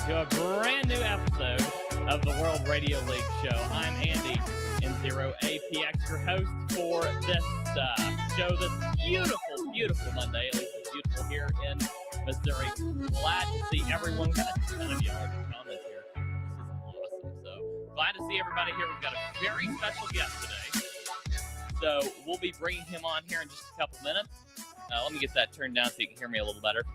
to a brand new episode of the World Radio League Show. I'm Andy, N0APX, your host for this show this beautiful Monday. At least it's beautiful here in Missouri. Glad to see everyone. Got a ton of y'all in the comments here. This is awesome. So glad to see everybody here. We've got a very special guest today. So we'll be bringing him on here in just a couple minutes. Let me get that turned down so you can hear me a little better.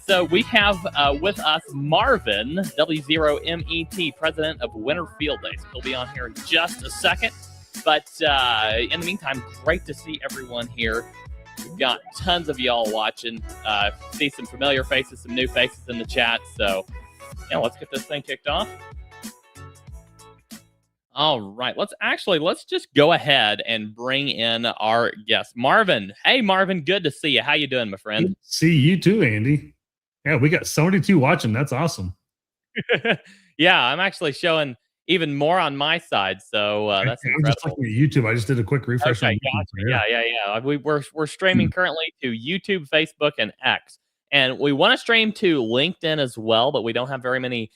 So we have with us Marvin, W0MET, president of Winter Field Days. He'll be on here in just a second. But in the meantime, great to see everyone here. We've got tons of y'all watching. See some familiar faces, some new faces in the chat. So, yeah, let's get this thing kicked off. All right, let's just go ahead and bring in our guest, Marvin. Hey, Marvin, good to see you. How you doing, my friend? Good to see you too, Andy. Yeah, we got 72 watching. That's awesome. Yeah, I'm actually showing even more on my side, so that's incredible. I'm just looking at YouTube. I just did a quick refresh. Okay, gotcha. Yeah. We're streaming currently to YouTube, Facebook, and X, and we want to stream to LinkedIn as well, but we don't have very many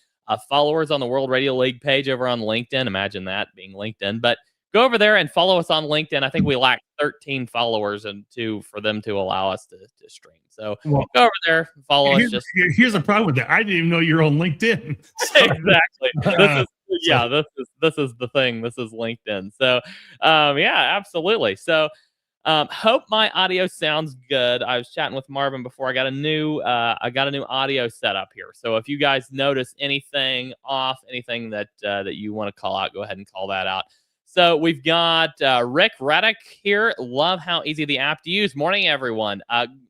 followers on the World Radio League page over on LinkedIn. Imagine that being LinkedIn. But go over there and follow us on LinkedIn. I think we lack 13 followers for them to allow us to stream. So go over there, follow us. Here's the problem with that. I didn't even know you're on LinkedIn. Exactly. This is the thing. This is LinkedIn. So yeah, absolutely. So hope my audio sounds good. I was chatting with Marvin before. I got a new audio setup here. So if you guys notice anything off, anything that you want to call out, go ahead and call that out. So we've got Rick Reddick here. Love how easy the app to use. Morning, everyone.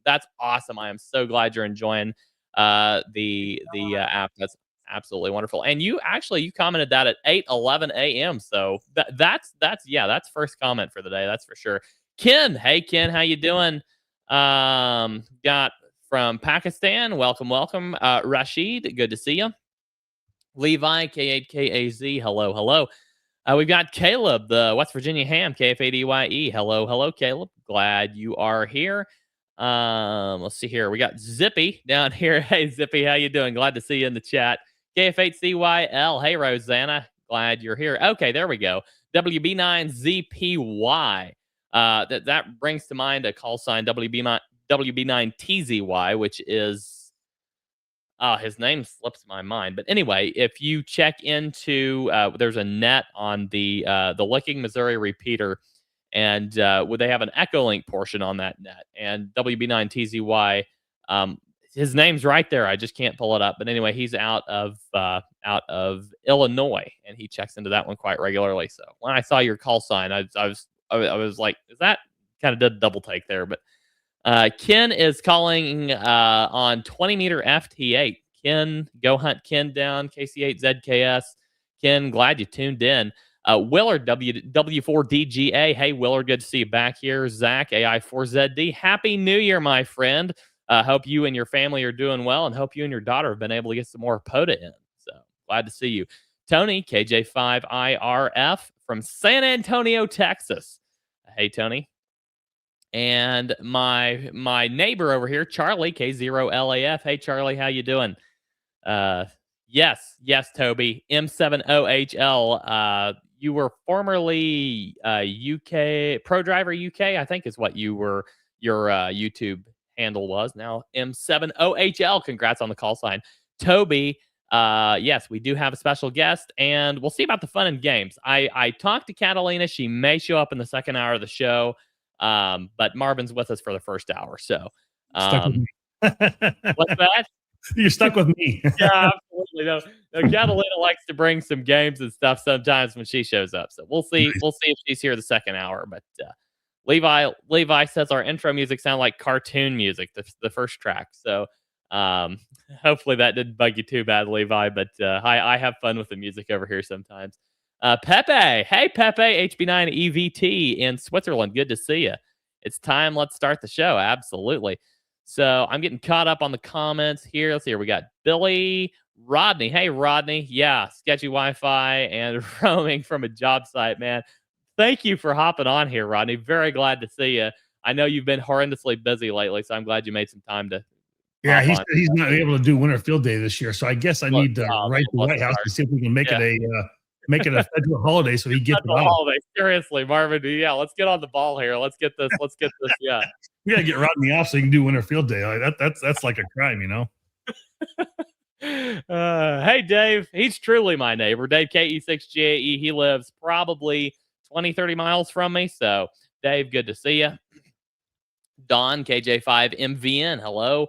That's awesome. I am so glad you're enjoying the app. That's absolutely wonderful. And you commented that at 8:11 a.m. So that's first comment for the day. That's for sure. Ken, hey Ken, how you doing? Got from Pakistan, welcome. Rashid, good to see you. Levi, K8KAZ, hello. We've got Caleb, the West Virginia Ham, KF8EYE, hello, Caleb. Glad you are here. Let's see here. We got Zippy down here. Hey Zippy, how you doing? Glad to see you in the chat. KF8CYL, hey Rosanna, glad you're here. Okay, there we go. WB9ZPY. That brings to mind a call sign WB9TZY, which is his name slips my mind. But anyway, if you check into there's a net on the Licking Missouri repeater, and they have an Echolink portion on that net, and WB9TZY, his name's right there. I just can't pull it up. But anyway, he's out of Illinois, and he checks into that one quite regularly. So when I saw your call sign, I was like, is that kind of did a double take there? But Ken is calling on 20 meter FT8. Ken, go hunt Ken down, KC8ZKS. Ken, glad you tuned in. Willard, W4DGA. Hey, Willard, good to see you back here. Zach, AI4ZD. Happy New Year, my friend. Hope you and your family are doing well, and hope you and your daughter have been able to get some more POTA in. So glad to see you. Tony, KJ5IRF from San Antonio, Texas. Hey, Tony. And my neighbor over here, Charlie, K0LAF. Hey, Charlie, how you doing? Yes, Toby. M70HL. You were formerly UK Pro Driver UK, I think is what your YouTube handle was. Now M70HL. Congrats on the call sign. Toby, yes, we do have a special guest, and we'll see about the fun and games. I talked to Catalina. She may show up in the second hour of the show, but Marvin's with us for the first hour. So, stuck with me. What's that? You're stuck with me. Yeah, absolutely. No, Catalina likes to bring some games and stuff sometimes when she shows up. So we'll see. We'll see if she's here the second hour. But Levi says our intro music sounds like cartoon music, the first track. So hopefully that didn't bug you too bad, Levi. But I have fun with the music over here sometimes. Pepe, hey Pepe, HB9EVT in Switzerland. Good to see you. It's time. Let's start the show. Absolutely. So I'm getting caught up on the comments here. Let's see here. We got Billy, Rodney. Hey, Rodney. Yeah, sketchy Wi-Fi and roaming from a job site, man. Thank you for hopping on here, Rodney. Very glad to see you. I know you've been horrendously busy lately, so I'm glad you made some time to Yeah, hop on. he's not able to do Winter Field Day this year, so I guess I need to write the White House and see if we can make it a federal holiday so he gets it off. Holiday. Seriously, Marvin. Yeah, let's get on the ball here. Let's get this. Yeah. We gotta get Rodney off so he can do Winter Field Day. Like that's like a crime, you know. Hey, Dave. He's truly my neighbor. Dave KE6GAE. He lives probably 20, 30 miles from me. So, Dave, good to see you. Don KJ5MVN. Hello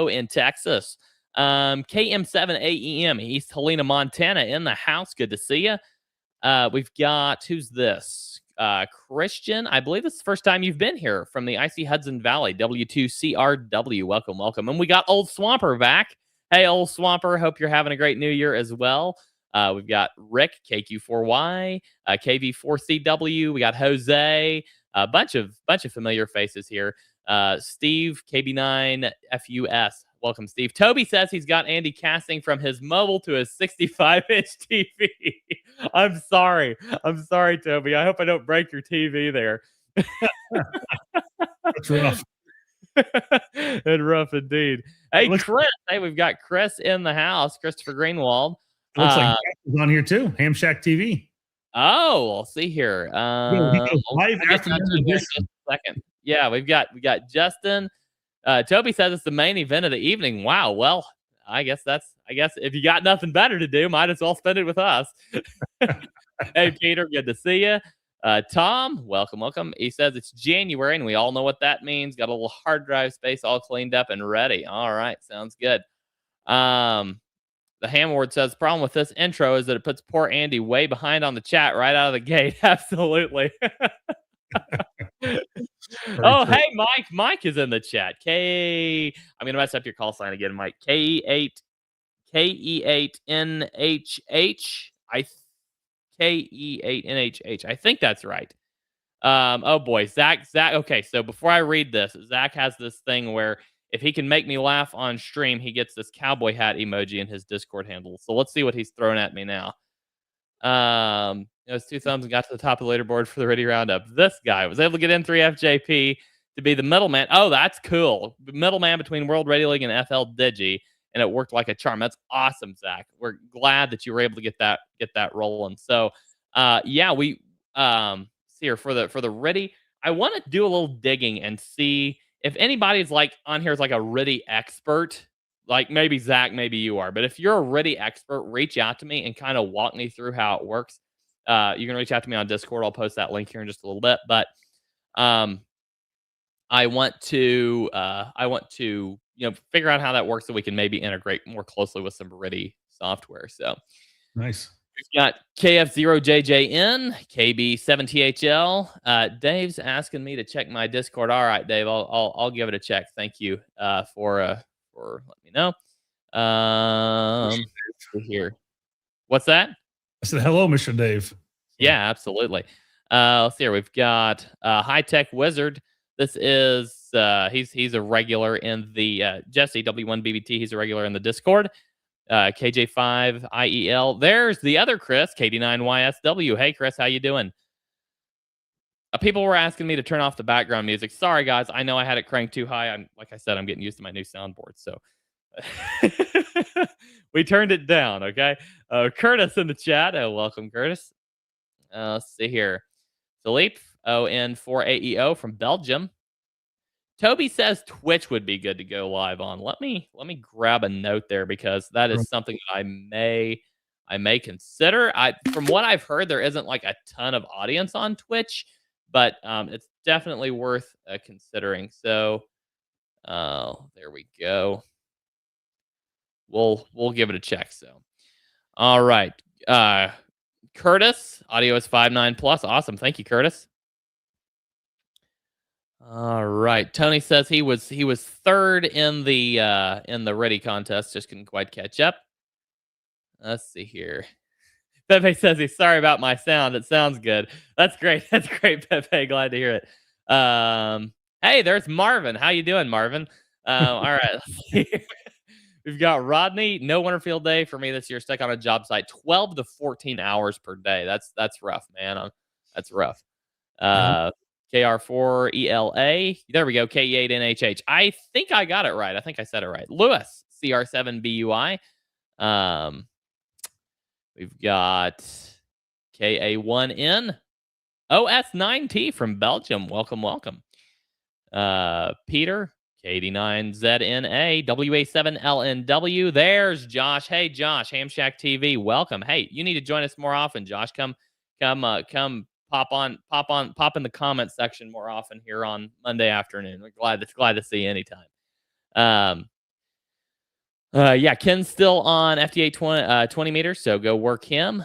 in Texas. KM7AEM, East Helena, Montana, in the house. Good to see you. We've got, who's this? Christian. I believe this is the first time you've been here from the icy Hudson Valley. W2CRW. Welcome. And we got Old Swamper back. Hey, Old Swamper. Hope you're having a great new year as well. We've got Rick, KQ4Y, KV4CW. We got Jose. A bunch of familiar faces here. Steve, KB9FUS. Welcome, Steve. Toby says he's got Andy casting from his mobile to his 65-inch TV. I'm sorry, Toby. I hope I don't break your TV there. That's rough. And rough indeed. Hey, Chris. Hey, we've got Chris in the house. Christopher Greenwald. It looks like he's on here too. Ham Shack TV. Oh, we'll see here. Live after second. Yeah, we've got Justin. Toby says it's the main event of the evening. Wow. Well, I guess if you got nothing better to do, might as well spend it with us. Hey, Peter, good to see you. Tom, welcome. He says it's January, and we all know what that means. Got a little hard drive space all cleaned up and ready. All right, sounds good. The Ham Ward says, the problem with this intro is that it puts poor Andy way behind on the chat right out of the gate. Absolutely. Oh, hey, Mike. Mike is in the chat. I'm going to mess up your call sign again, Mike. KE8NHH. KE8NHH. I think that's right. Oh, boy. Zach. Okay, so before I read this, Zach has this thing where if he can make me laugh on stream, he gets this cowboy hat emoji in his Discord handle. So let's see what he's throwing at me now. It was 2 thumbs and got to the top of the leaderboard for the Ready Roundup. This guy was able to get in 3FJP to be the middleman. Oh, that's cool. The middleman between World Radio League and FL Digi, and it worked like a charm. That's awesome, Zach. We're glad that you were able to get that rolling. So, yeah, we see here for the Ready. I want to do a little digging and see if anybody's like on here is like a Ready expert. Like maybe Zach, maybe you are. But if you're a Ready expert, reach out to me and kind of walk me through how it works. You can reach out to me on Discord. I'll post that link here in just a little bit. But I want to figure out how that works so we can maybe integrate more closely with some Ready software. So nice. We've got KF0JJN, KB7THL. Dave's asking me to check my Discord. All right, Dave, I'll give it a check. Thank you for letting me know. Here, what's that? I said hello, Mr. Dave. Yeah, absolutely. Let's see here. We've got High Tech Wizard. This is he's a regular in the Jesse W1BBT. He's a regular in the Discord. KJ5IEL. There's the other Chris, KD9YSW. Hey, Chris, how you doing? People were asking me to turn off the background music. Sorry, guys. I know I had it cranked too high. Like I said, I'm getting used to my new soundboard. So we turned it down, okay? Curtis in the chat. Welcome, Curtis. Let's see here. Philippe, ON4AEO from Belgium. Toby says Twitch would be good to go live on. Let me grab a note there because that is something that I may consider. From what I've heard, there isn't like a ton of audience on Twitch, but it's definitely worth considering. So there we go. We'll give it a check. So all right. Curtis, audio is 5.9 plus. Awesome. Thank you, Curtis. All right. Tony says he was third in the Ready contest. Just couldn't quite catch up. Let's see here. Pepe says he's sorry about my sound. It sounds good. That's great. That's great, Pepe. Glad to hear it. Hey, there's Marvin. How you doing, Marvin? All right. Let's see here. We've got Rodney. No Winter Field Day for me this year. Stuck on a job site 12 to 14 hours per day. That's rough, man. That's rough. KR4ELA. There we go. K8NHH. I think I got it right. I think I said it right. Lewis, CR7BUI. We've got KA1N. OS9T from Belgium. Welcome, welcome. Peter, K89ZNA, WA7LNW. There's Josh. Hey, Josh, Hamshack TV. Welcome. Hey, you need to join us more often, Josh. Come pop in the comment section more often here on Monday afternoon. We're glad to see you anytime. Yeah, Ken's still on FD8 20 meters, so go work him.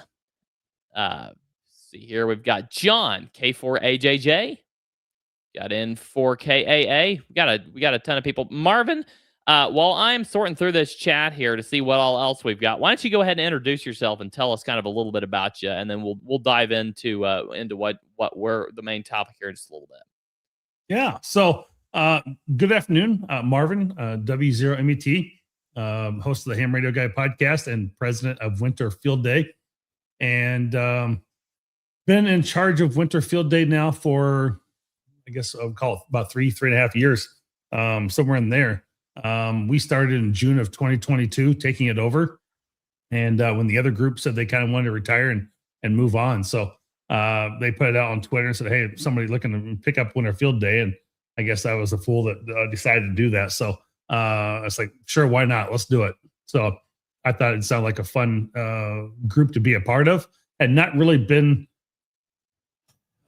See here, we've got John, K4AJJ. Got in 4KAA. We got a ton of people. Marvin, while I'm sorting through this chat here to see what all else we've got, why don't you go ahead and introduce yourself and tell us kind of a little bit about you, and then we'll dive into what we're the main topic here in just a little bit. Yeah. So good afternoon, Marvin, W0MET, host of the Ham Radio Guy podcast and president of Winter Field Day, and been in charge of Winter Field Day now for, I guess I'll call it about 3.5 years, somewhere in there. We started in June of 2022, taking it over. And when the other group said they kind of wanted to retire and move on. So they put it out on Twitter and said, hey, somebody looking to pick up Winter Field Day. And I guess I was a fool that decided to do that. So I was like, sure, why not? Let's do it. So I thought it sounded like a fun group to be a part of. Had not really been,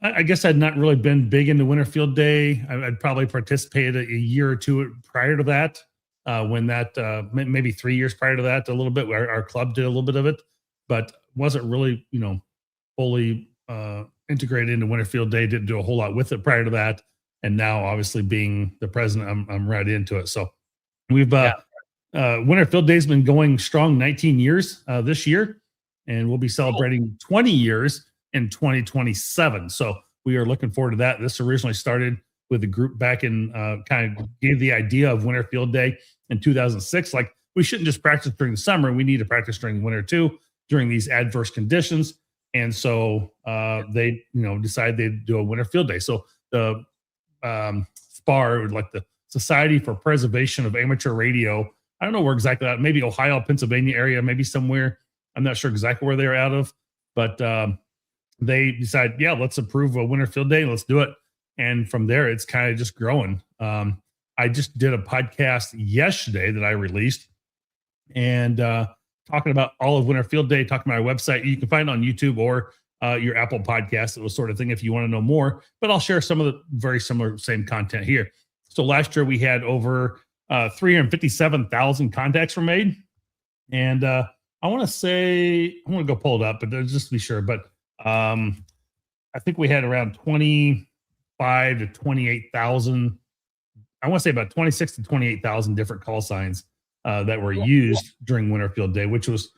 I guess I'd not really been big into Winter Field Day. I'd probably participated a year or two prior to that, when that, maybe 3 years prior to that, a little bit, where our club did a little bit of it, but wasn't really, fully integrated into Winter Field Day. Didn't do a whole lot with it prior to that. And now, obviously, being the president, I'm right into it. So we've, Winter Field Day's been going strong 19 years this year, and we'll be celebrating 20 years in 2027. So we are looking forward to that. This originally started with a group back in, kind of gave the idea of Winter Field Day in 2006. Like, we shouldn't just practice during the summer. We need to practice during the winter too, during these adverse conditions. And so they, decided they'd do a Winter Field Day. So the SPAR, like the Society for Preservation of Amateur Radio, I don't know where exactly that, maybe Ohio, Pennsylvania area, maybe somewhere. I'm not sure exactly where they're out of, but they decided, let's approve a Winter Field Day. Let's do it. And from there, it's kind of just growing. I just did a podcast yesterday that I released, and talking about all of Winter Field Day, talking about our website. You can find it on YouTube or your Apple podcast, those sort of thing, if you want to know more. But I'll share some of the very similar, same content here. So last year we had over 357,000 contacts were made. And I want to say, I'm going to go pull it up, but just to be sure. But I think we had around 25 to 28,000. I want to say about 26 to 28,000 different call signs that were used during Winter Field Day, which was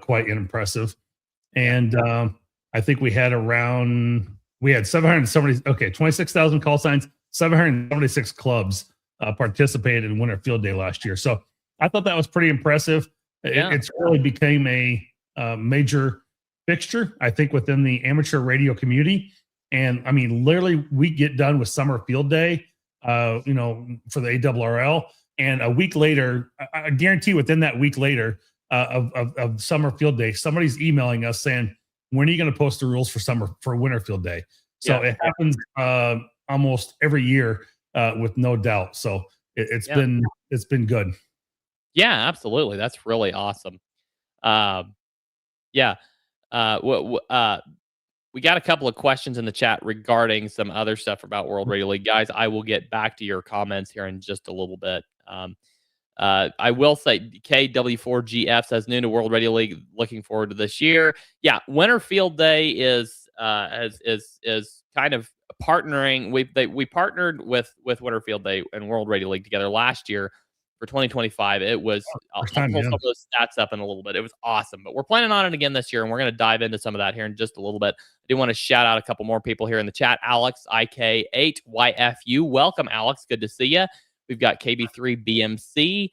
quite impressive. And I think we had 26,000 call signs, 776 clubs participated in Winter Field Day last year. So I thought that was pretty impressive. It's really became a major fixture, I think, within the amateur radio community. And I mean, literally, we get done with Summer Field Day, for the ARRL, and a week later, I guarantee within that week later of Summer Field Day, somebody's emailing us saying, when are you going to post the rules for Winter Field Day? So it happens almost every year with no doubt. So it's been good. Yeah, absolutely. That's really awesome. We got a couple of questions in the chat regarding some other stuff about World Radio League. Guys, I will get back to your comments here in just a little bit. I will say KW4GF says new to World Radio League. Looking forward to this year. Yeah, Winter Field Day is kind of partnering. We partnered with Winter Field Day and World Radio League together last year for 2025. It was, I'll pull some of those stats up in a little bit. It was awesome, but we're planning on it again this year, and we're going to dive into some of that here in just a little bit. I do want to shout out a couple more people here in the chat. Alex, IK8YFU. Welcome, Alex. Good to see you. We've got KB3BMC,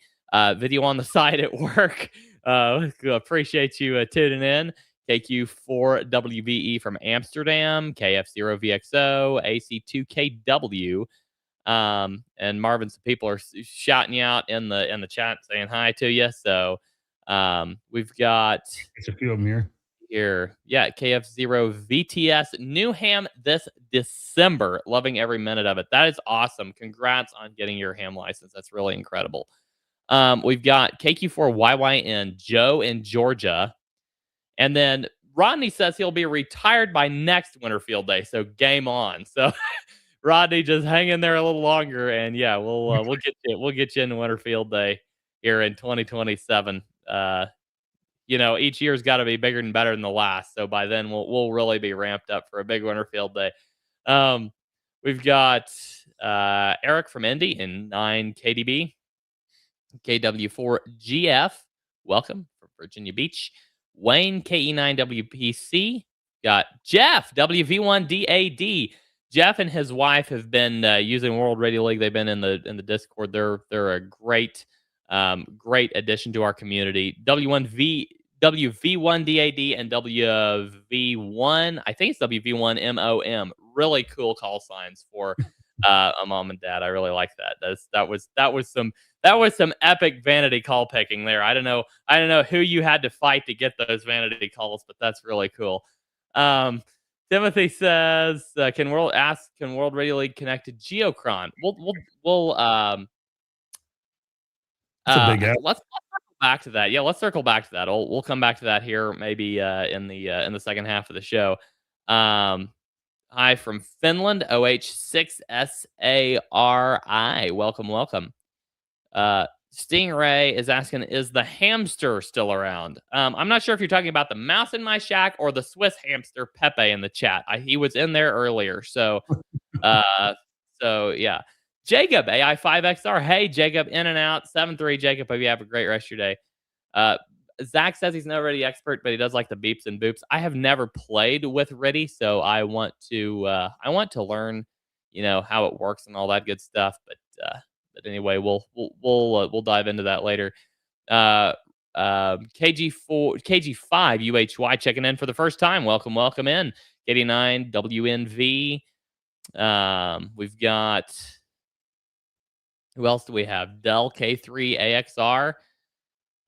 video on the side at work. Appreciate you tuning in. KQ4WVE from Amsterdam, KF0VXO, AC2KW. And Marvin, some people are shouting you out in the chat saying hi to you. So we've got There's a few of them here. Yeah, KF0VTS Newham this December. Loving every minute of it. That is awesome. Congrats on getting your ham license. That's really incredible. We've got KQ4YYN Joe in Georgia. And then Rodney says he'll be retired by next Winter Field Day. So game on. So Rodney, just hang in there a little longer, and yeah, we'll get you into Winter Field Day here in 2027. Each year's got to be bigger and better than the last. So by then we'll really be ramped up for a big Winter Field Day. We've got Eric from Indy in 9 KDB, KW4GF. Welcome from Virginia Beach. Wayne KE9WPC. Got Jeff WV1DAD. Jeff and his wife have been using World Radio League. They've been in the Discord. They're a great addition to our community. WV1DAD and WV1. I think it's WV1MOM. Really cool call signs for a mom and dad. I really like that. That was some epic vanity call picking there. I don't know who you had to fight to get those vanity calls, but that's really cool. Timothy says, "Can World Radio League connect to Geocron?" Let's circle back to that. Yeah, let's circle back to that. We'll come back to that here maybe in the second half of the show. Hi from Finland, OH6SARI. Welcome. Stingray is asking, is the hamster still around? I'm not sure if you're talking about the mouse in my shack or the Swiss hamster Pepe in the chat. He was in there earlier. So yeah. Jacob, AI5XR. Hey, Jacob, in and out. 7-3, Jacob. Hope you have a great rest of your day. Zach says he's not really expert, but he does like the beeps and boops. I have never played with Riddy, so I want to learn, how it works and all that good stuff. But anyway, we'll dive into that later. KG5 UHY checking in for the first time. Welcome in. KD9 WNV. We've got, who else do we have? Dell K3 AXR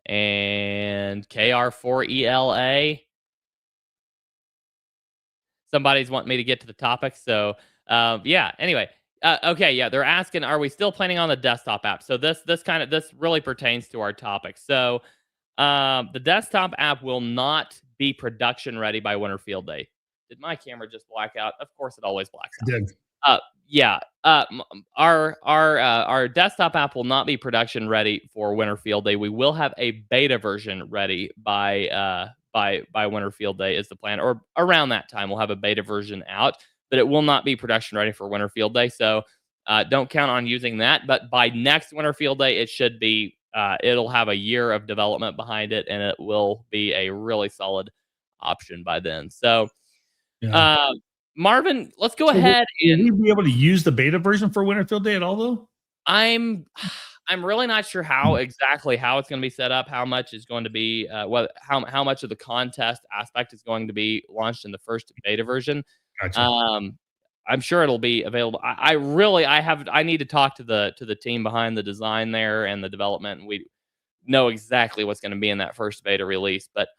and KR4ELA. Somebody's wanting me to get to the topic, so yeah. Anyway. Okay, yeah, they're asking, are we still planning on the desktop app? So this really pertains to our topic. So the desktop app will not be production ready by Winter Field Day. Did my camera just black out? Of course, it always blacks out. It did. Yeah. Our desktop app will not be production ready for Winter Field Day. We will have a beta version ready by Winter Field Day is the plan, or around that time we'll have a beta version out. But it will not be production ready for Winter Field Day. So don't count on using that. But by next Winter Field Day, it should be, it'll have a year of development behind it, and it will be a really solid option by then. So, yeah. Marvin, let's go ahead. Will we be able to use the beta version for Winter Field Day at all, though? I'm really not sure how it's going to be set up, how much is going to be, how much of the contest aspect is going to be launched in the first beta version. Gotcha. I'm sure it'll be available. I need to talk to the team behind the design there and the development, and we know exactly what's going to be in that first beta release. But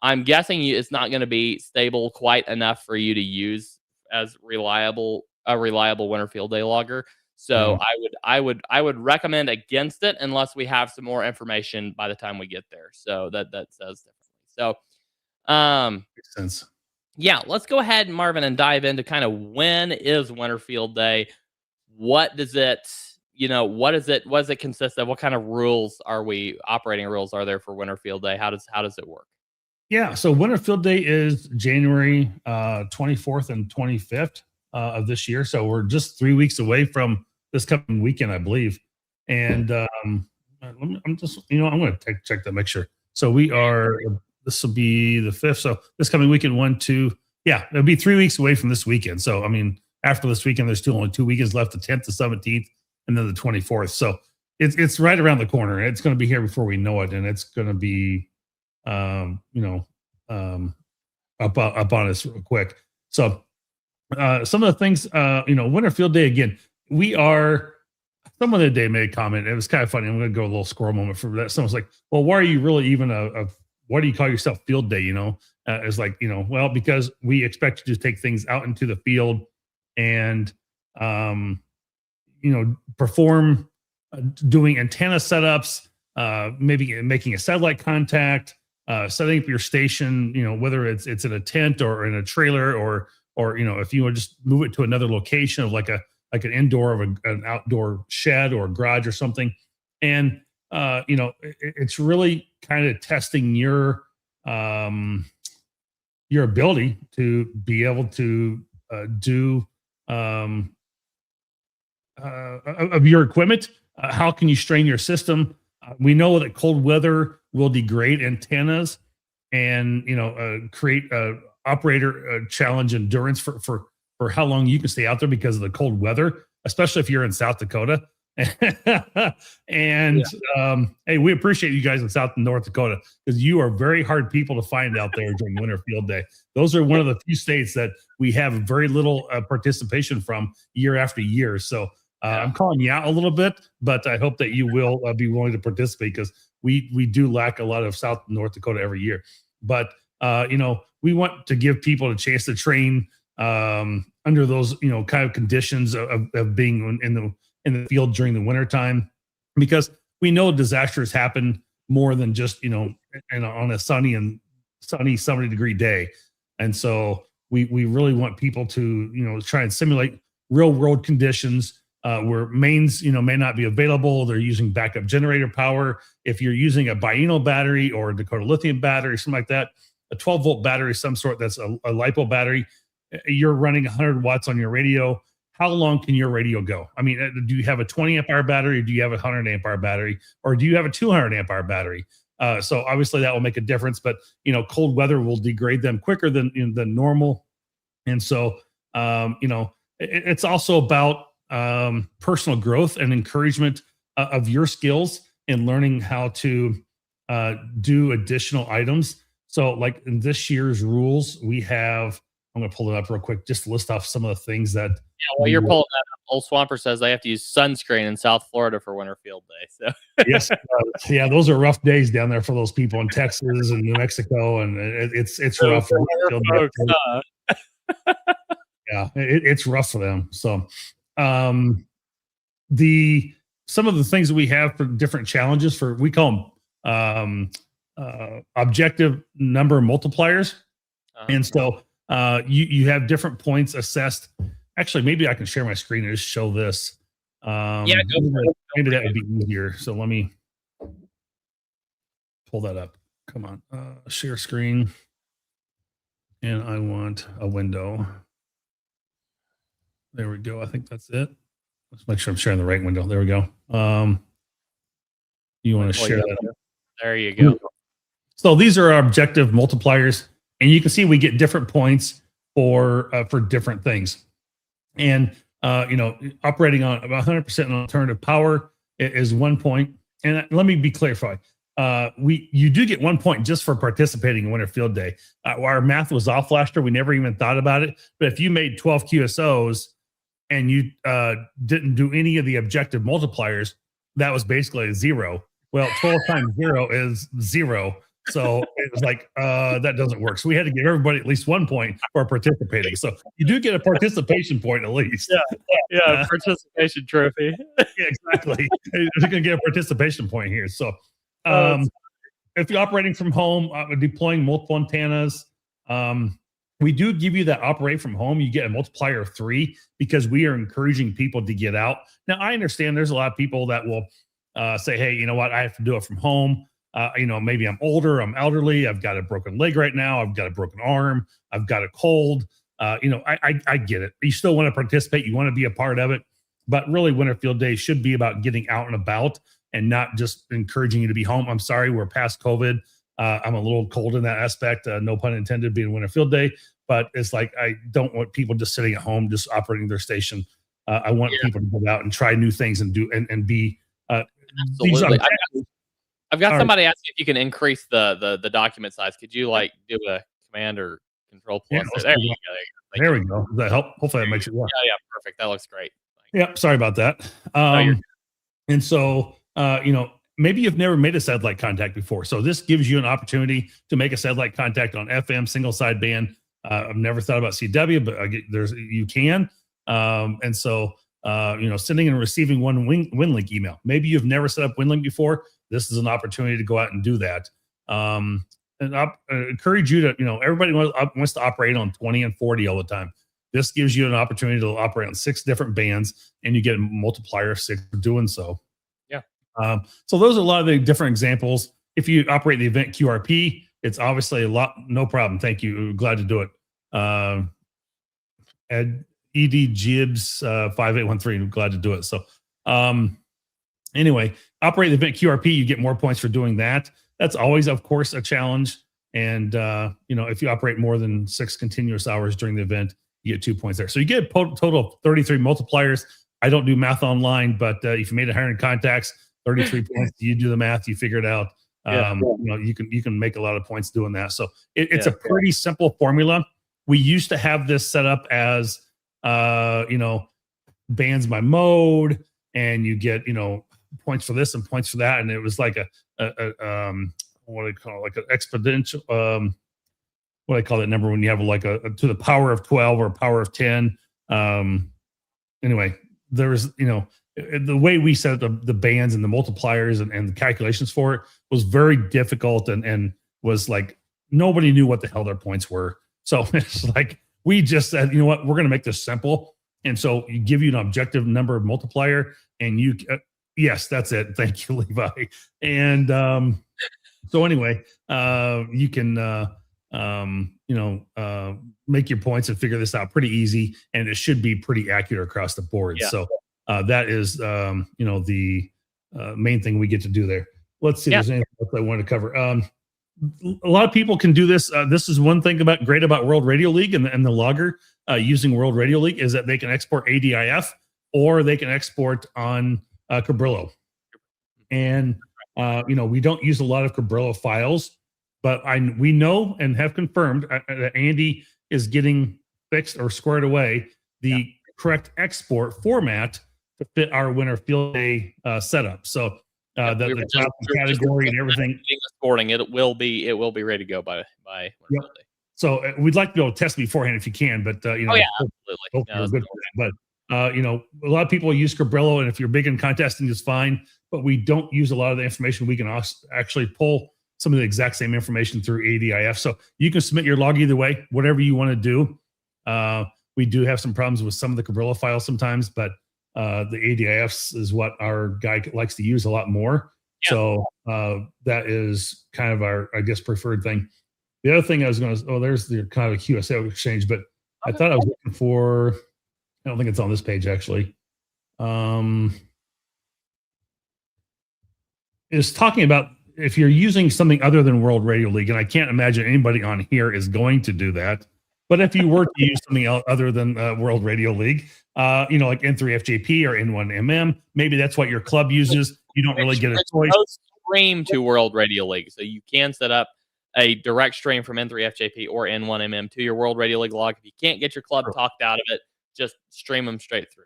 I'm guessing it's not going to be stable quite enough for you to use as a reliable Winter Field Day logger. So I would recommend against it unless we have some more information by the time we get there. So that says differently. So makes sense. Yeah, let's go ahead, Marvin, and dive into kind of when is Winter Field Day? What does it consist of? What kind of operating rules are there for Winter Field Day? How does it work? Yeah, so Winter Field Day is January 24th and 25th of this year. So we're just 3 weeks away from this coming weekend, I believe. And I'm going to check that, make sure. So we are. This will be the 5th. So this coming weekend, 1, 2. Yeah, it'll be 3 weeks away from this weekend. So, I mean, after this weekend, there's still only 2 weekends left, the 10th, the 17th, and then the 24th. So it's right around the corner. It's going to be here before we know it. And it's going to be, up on us real quick. So some of the things, Winter Field Day again. Someone the day made a comment. It was kind of funny. I'm going to go a little squirrel moment for that. Someone's like, "Well, why are you really even why do you call yourself Field Day?" It's like, well, because we expect you to take things out into the field and perform doing antenna setups, maybe making a satellite contact, setting up your station, whether it's in a tent or in a trailer or if you want to just move it to another location of like an indoor of an outdoor shed or garage or something. And it's really kind of testing your ability to be able to do of your equipment. How can you strain your system? We know that cold weather will degrade antennas and create operator challenge endurance for how long you can stay out there because of the cold weather, especially if you're in South Dakota. And hey, we appreciate you guys in South and North Dakota because you are very hard people to find out there during Winter Field Day. Those are one of the few states that we have very little participation from year after year. So I'm calling you out a little bit, but I hope that you will be willing to participate because we do lack a lot of South and North Dakota every year. But we want to give people a chance to train under those kind of conditions of being in the field during the wintertime, because we know disasters happen more than just on a sunny 70-degree day. And so we really want people to try and simulate real world conditions where mains may not be available. They're using backup generator power. If you're using a Bioenno battery or a Dakota Lithium battery, something like that, a 12-volt battery, some sort that's a LiPo battery, you're running 100 watts on your radio. How long can your radio go? I mean, do you have a 20 amp hour battery? Or do you have a 100 amp hour battery? Or do you have a 200 amp hour battery? So obviously that will make a difference, but cold weather will degrade them quicker than normal. And so, it's also about personal growth and encouragement of your skills and learning how to do additional items. So like in this year's rules, we have, I'm going to pull it up real quick, just to list off some of the things that. Yeah, while you're pulling that up, Old Swamper says they have to use sunscreen in South Florida for Winter Field Day. So yes, yeah, those are rough days down there for those people in Texas and New Mexico, and it's rough. Folks, yeah, it's rough for them. So, some of the things that we have for different challenges we call them objective number multipliers, and so you have different points assessed. Actually, maybe I can share my screen and just show this. Maybe that would be easier. So let me pull that up. Come on, share screen, and I want a window. There we go. I think that's it. Let's make sure I'm sharing the right window. There we go. You want to share that? There you go. So these are our objective multipliers, and you can see we get different points for different things. And operating on about 100% on alternative power is 1 point. And let me be clarified. You do get 1 point just for participating in Winter Field Day. Our math was off last year. We never even thought about it. But if you made 12 QSOs and you didn't do any of the objective multipliers, that was basically a 0. Well, 12 times 0 is 0. So it was like, that doesn't work. So we had to give everybody at least 1 point for participating. So you do get a participation point at least. Yeah, participation trophy. Yeah, exactly. You're going to get a participation point here. So if you're operating from home, deploying multiple antennas, we do give you that operate from home. You get a multiplier of 3 because we are encouraging people to get out. Now, I understand there's a lot of people that will say, hey, you know what? I have to do it from home. Maybe I'm older, I'm elderly, I've got a broken leg right now, I've got a broken arm, I've got a cold. I get it. You still want to participate, you want to be a part of it, but really Winter Field Day should be about getting out and about and not just encouraging you to be home. I'm sorry, we're past COVID. I'm a little cold in that aspect, no pun intended, being Winter Field Day, but it's like, I don't want people just sitting at home, just operating their station. I want people to go out and try new things and do, and be, absolutely. I've got somebody asking if you can increase the document size. Could you do a command or Control Yeah, plus. There you go. Thank there you. we go. Does that help? Hopefully that makes it. Yeah. Yeah, perfect. That looks great. Yeah. Sorry about that. you're- And so, maybe you've never made a satellite contact before. So this gives you an opportunity to make a satellite contact on FM single sideband. I've never thought about CW, but you can. And so, sending and receiving one WinLink email. Maybe you've never set up WinLink before. This is an opportunity to go out and do that. And I encourage you to, everybody wants to operate on 20 and 40 all the time. This gives you an opportunity to operate on 6 different bands, and you get a multiplier of 6 for doing so. Yeah. So those are a lot of the different examples. If you operate the event QRP, it's obviously a lot. No problem. Thank you. Glad to do it. Ed Gibbs 5813. Glad to do it. So anyway, operate the event QRP. You get more points for doing that. That's always, of course, a challenge. And if you operate more than 6 continuous hours during the event, you get 2 points there. So you get a total of 33 multipliers. I don't do math online, but if you made 100 contacts, 33 points. You do the math, you figure it out. You can make a lot of points doing that. So it's a pretty simple formula. We used to have this set up as bands by mode, and you get points for this and points for that, and it was like a what do I call it? Like an exponential what do I call that number when you have like a to the power of 12 or power of 10. Anyway, there's the way we set up the bands and the multipliers and the calculations for it was very difficult and was like nobody knew what the hell their points were. So it's like we just said, you know what, we're going to make this simple. And so you give you an objective number of multiplier, and you yes, that's it. Thank you, Levi. And so anyway, you can make your points and figure this out pretty easy, and it should be pretty accurate across the board. Yeah. So that is the main thing we get to do there. Let's see if there's anything else I want to cover. A lot of people can do this. This is one thing great about World Radio League and the logger using World Radio League is that they can export ADIF or they can export on Cabrillo. And we don't use a lot of Cabrillo files, but we know and have confirmed that Andy is getting fixed or squared away the correct export format to fit our Winter Field Day setup. So the top category and everything. Exporting it will be ready to go by Winter Field Day. So we'd like to be able to test beforehand if you can, but absolutely. But a lot of people use Cabrillo, and if you're big in contesting, it's fine. But we don't use a lot of the information. We can actually pull some of the exact same information through ADIF. So you can submit your log either way, whatever you want to do. We do have some problems with some of the Cabrillo files sometimes, but the ADIFs is what our guy likes to use a lot more. Yeah. So that is kind of our, I guess, preferred thing. The other thing I was going to, there's the kind of QSO exchange, but I thought I was looking for, I don't think it's on this page actually. Is talking about if you're using something other than World Radio League, and I can't imagine anybody on here is going to do that. But if you were to use something else other than World Radio League, like N3FJP or N1MM, maybe that's what your club uses. You don't really get a choice. Stream to World Radio League, so you can set up a direct stream from N3FJP or N1MM to your World Radio League log. If you can't get your club talked out of it, just stream them straight through.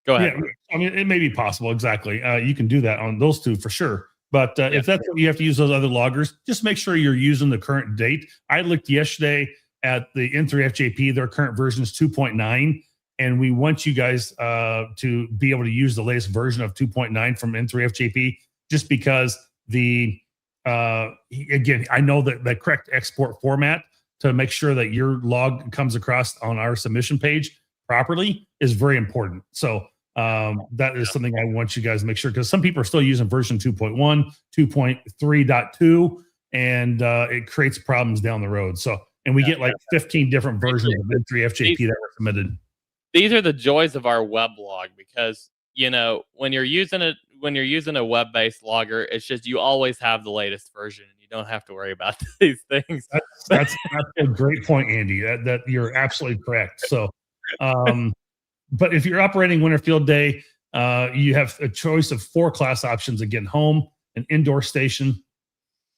Go ahead. Yeah, I mean, it may be possible. Exactly. You can do that on those two for sure. But if that's what you have to use those other loggers, just make sure you're using the current date. I looked yesterday at the N3FJP. Their current version is 2.9. And we want you guys to be able to use the latest version of 2.9 from N3FJP just because again, I know that the correct export format to make sure that your log comes across on our submission page properly is very important. So that is something I want you guys to make sure, because some people are still using version 2.1, 2.3.2, and it creates problems down the road. So, and we get like 15 different versions of N3FJP that were submitted. These are the joys of our weblog, because when you're using a web-based logger, it's just you always have the latest version, and you don't have to worry about these things. That's a great point, Andy. That you're absolutely correct. So, but if you're operating Winter Field Day, you have a choice of 4 class options. Again, home, an indoor station,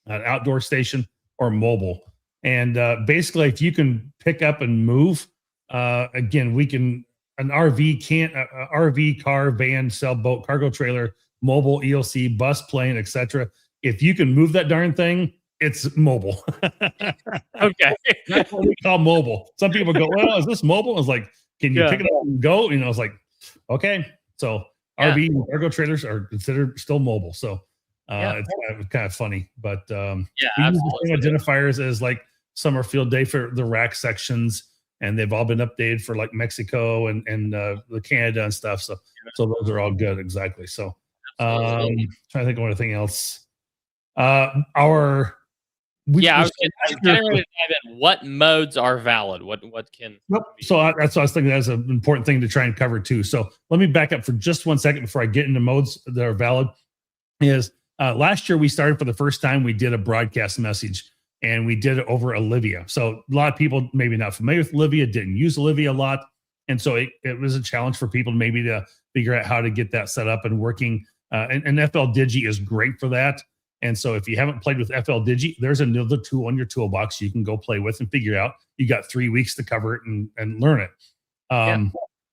an outdoor station, or mobile. And basically, if you can pick up and move, again, an RV can't, RV, car, van, sailboat, cargo trailer, mobile, ELC, bus, plane, etc. If you can move that darn thing, it's mobile. Okay. That's what we call mobile. Some people go, well, is this mobile? I was like, can you pick it up and go? I was like, okay. So RV and cargo trailers are considered still mobile. So it's kind of funny, but we use the same identifiers as like summer field day for the rack sections, and they've all been updated for like Mexico and the Canada and stuff. So those are all good. Exactly. So trying to think of anything else. I was getting ready to dive in. What modes are valid? What can? So that's what I was thinking. That's an important thing to try and cover too. So let me back up for just 1 second before I get into modes that are valid. Is last year we started for the first time. We did a broadcast message, and we did it over Olivia. So a lot of people maybe not familiar with Olivia, didn't use Olivia a lot, and so it was a challenge for people maybe to figure out how to get that set up and working. And FL Digi is great for that. And so if you haven't played with FL Digi, there's another tool on your toolbox you can go play with and figure out. You got 3 weeks to cover it and learn it. And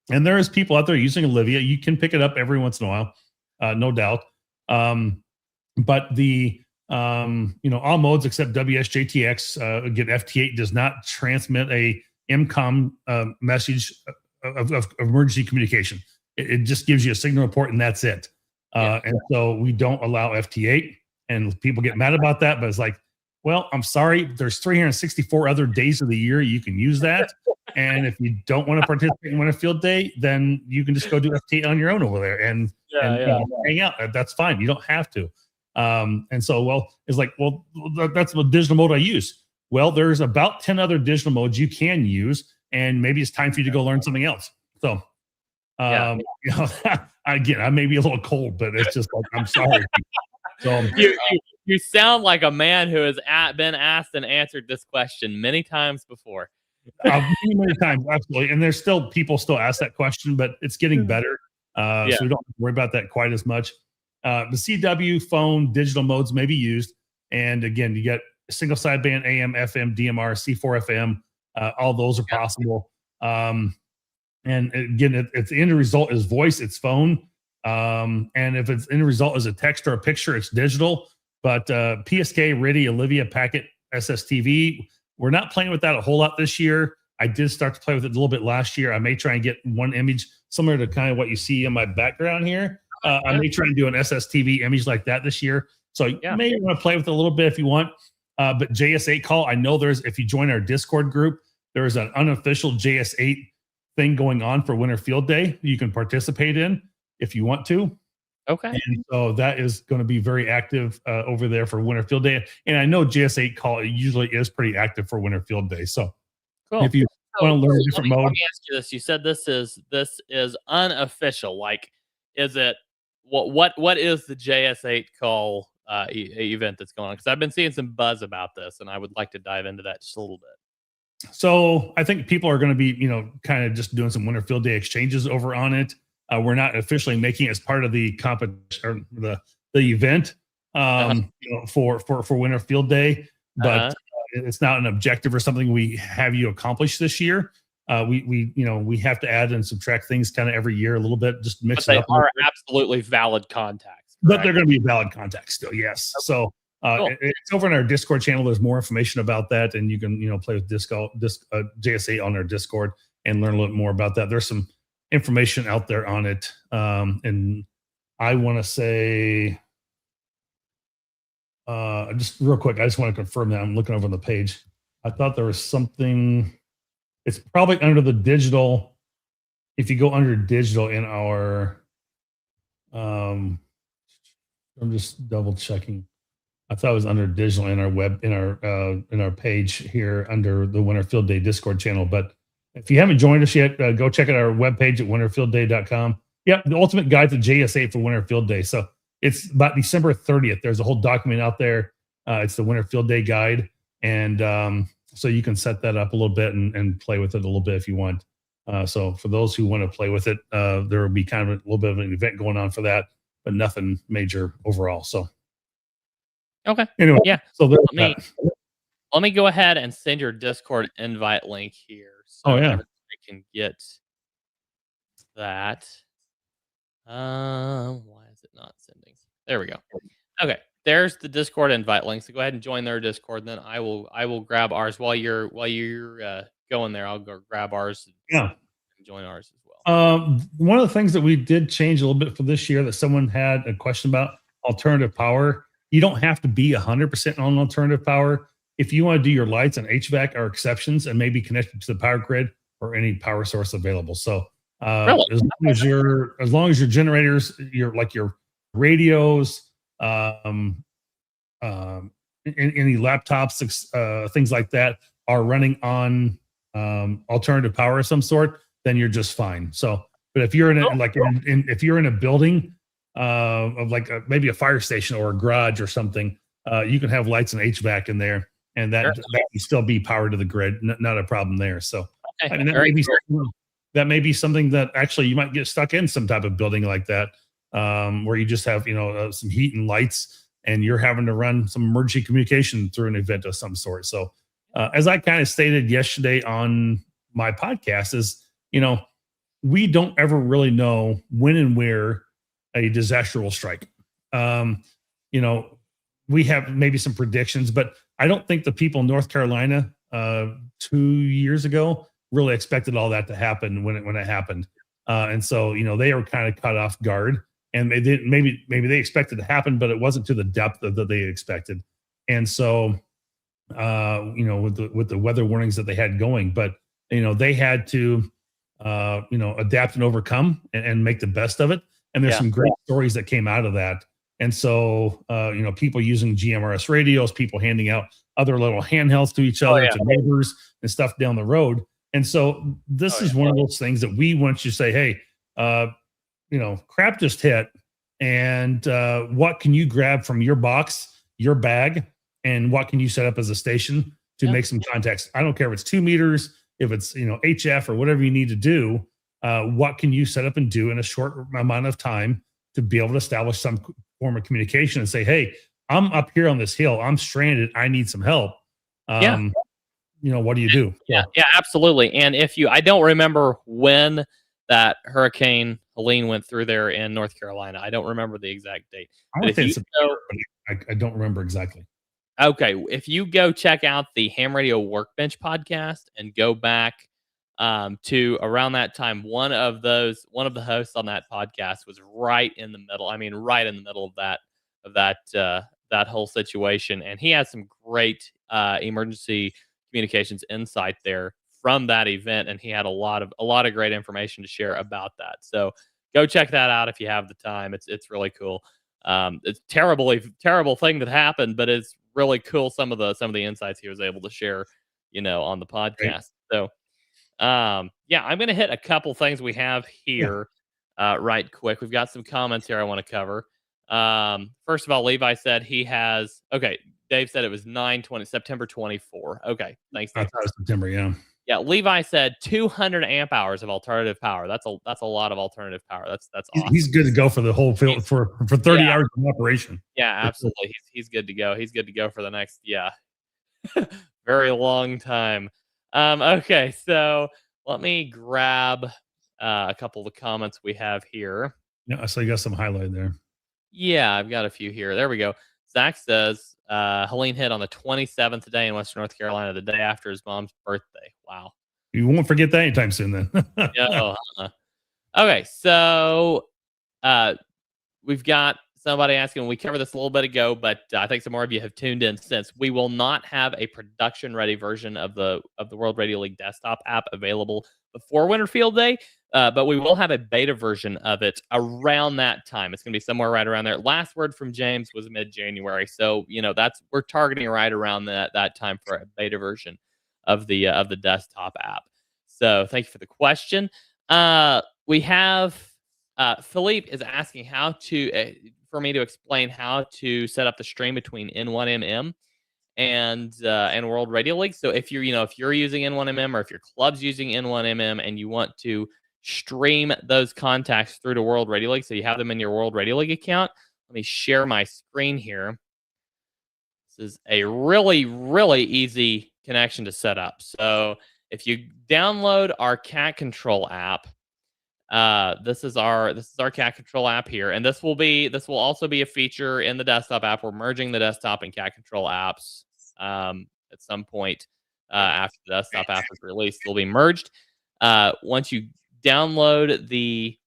there is people out there using Olivia. You can pick it up every once in a while, no doubt. But the all modes except WSJTX, again, FT8 does not transmit a MCOM message of emergency communication. It just gives you a signal report and that's it. And so we don't allow FT8. And people get mad about that, but it's like, well, I'm sorry. There's 364 other days of the year you can use that. And if you don't want to participate in Winter Field Day, then you can just go do FT on your own over there and hang out. That's fine. You don't have to. And so, it's like, that's the digital mode I use. Well, there's about 10 other digital modes you can use, and maybe it's time for you to go learn something else. So, again, I may be a little cold, but it's just like, I'm sorry. So you sound like a man who has been asked and answered this question many times before. Many times, absolutely. And there's still people still ask that question, but it's getting better. So we don't worry about that quite as much. The CW phone digital modes may be used. And again, you get single sideband AM, FM, DMR, C4 FM. All those are possible. And again, if the end result is voice, it's phone. And if it's end result is a text or a picture, it's digital. But PSK, RIDI, Olivia, Packet, SSTV, we're not playing with that a whole lot this year. I did start to play with it a little bit last year. I may try and get one image similar to kind of what you see in my background here. I may try and do an SSTV image like that this year. So you may want to play with it a little bit if you want. But JS8 call, I know if you join our Discord group, there's an unofficial JS8 thing going on for Winter Field Day you can participate in if you want to. Okay. And so that is going to be very active over there for Winter Field Day. And I know JS8 call usually is pretty active for Winter Field Day. So if you want to learn a different mode. Let me ask you this. You said this is unofficial. Like, is it what is the JS8 call event that's going on? Because I've been seeing some buzz about this, and I would like to dive into that just a little bit. So I think people are going to be, kind of just doing some Winter Field Day exchanges over on it. We're not officially making it as part of the competition or the event for Winter Field Day, but it's not an objective or something we have you accomplish this year. We have to add and subtract things kind of every year a little bit, just mix it up. They are absolutely valid contacts, correct? But they're going to be valid contacts still. Yes. Okay. So it's over in our Discord channel. There's more information about that, and you can play with JS8 on our Discord and learn a little more about that. There's some information out there on it. And I want to say, just real quick, I just want to confirm that I'm looking over on the page. I thought there was something, it's probably under the digital. If you go under digital in our, I'm just double checking. I thought it was under digital in our web, in our page here under the Winter Field Day Discord channel. But if you haven't joined us yet, go check out our webpage at winterfieldday.com. Yep, the ultimate guide to JS8 for Winter Field Day. So it's about December 30th. There's a whole document out there. It's the Winter Field Day guide. And so you can set that up a little bit and play with it a little bit if you want. So for those who want to play with it, there will be kind of a little bit of an event going on for that, but nothing major overall. So okay. Anyway, yeah. So there's that. let me go ahead and send your Discord invite link here so Oh, yeah. everybody can get that. Why is it not sending? There we go. Okay, there's the Discord invite link. So go ahead and join their Discord. Then I will grab ours while you're going there. I'll go grab ours Yeah. and join ours as well. One of the things that we did change a little bit for this year that someone had a question about alternative power. You don't have to be 100% on alternative power. If you want to do your lights and HVAC are exceptions and maybe connected to the power grid or any power source available. So Really? as long as your generators, your radios, any laptops, things like that are running on alternative power of some sort, then you're just fine. So, but if you're in a, if you're in a building of maybe a fire station or a garage or something, you can have lights and HVAC in there, and that can still be power to the grid. Not a problem there. So, okay, I mean, that may be something that actually you might get stuck in some type of building like that, where you just have some heat and lights, and you're having to run some emergency communication through an event of some sort. So, as I kind of stated yesterday on my podcast, is we don't ever really know when and where a disaster will strike. We have maybe some predictions, but I don't think the people in North Carolina 2 years ago really expected all that to happen when it happened. And so, they were kind of caught off guard, and they didn't, maybe they expected it to happen, but it wasn't to the depth that they expected. And so, with the weather warnings that they had going, but they had to adapt and overcome and make the best of it. And there's some great stories that came out of that. And so, people using GMRS radios, people handing out other little handhelds to each other, to neighbors and stuff down the road. And so this is one of those things that we want you to say, hey, crap just hit. And what can you grab from your box, your bag, and what can you set up as a station to make some contacts? I don't care if it's 2 meters, if it's, HF or whatever you need to do. What can you set up and do in a short amount of time to be able to establish some form of communication and say, hey, I'm up here on this hill, I'm stranded, I need some help. What do you do? Yeah, absolutely. And I don't remember when that Hurricane Helene went through there in North Carolina. I don't remember the exact date. I don't remember exactly. Okay, if you go check out the Ham Radio Workbench podcast and go back to around that time, one of the hosts on that podcast was right in the middle. I mean, right in the middle of that whole situation, and he had some great emergency communications insight there from that event, and he had a lot of great information to share about that. So go check that out if you have the time. It's really cool. It's terrible thing that happened, but it's really cool some of the insights he was able to share, on the podcast. So I'm gonna hit a couple things we have here right quick. We've got some comments here I want to cover. First of all, Levi said he has Dave said it was September 24. Okay, thanks, Dave. September, yeah. Yeah, Levi said 200 amp hours of alternative power. That's a lot of alternative power. That's awesome. He's good to go for the whole field for 30 hours of operation. Yeah, absolutely. He's good to go. He's good to go for the next very long time. Okay, so let me grab a couple of the comments we have here. Yeah, so you got some highlight there. Yeah, I've got a few here. There we go. Zach says Helene hit on the 27th day in Western North Carolina, the day after his mom's birthday. Wow. You won't forget that anytime soon then. Okay, so we've got somebody asking, we covered this a little bit ago, but I think some more of you have tuned in since. We will not have a production-ready version of the World Radio League desktop app available before Winter Field Day, but we will have a beta version of it around that time. It's going to be somewhere right around there. Last word from James was mid-January, so we're targeting right around that time for a beta version of the desktop app. So thank you for the question. We have Philippe is asking how to for me to explain how to set up the stream between N1MM and World Radio League. So if you're using N1MM or if your club's using N1MM and you want to stream those contacts through to World Radio League, so you have them in your World Radio League account. Let me share my screen here. is a really, really easy connection to set up. So if you download our Cat Control app, this is our Cat Control app here, and this will also be a feature in the desktop app. We're merging the desktop and Cat Control apps at some point after the desktop app is released. They'll be merged. Once you download the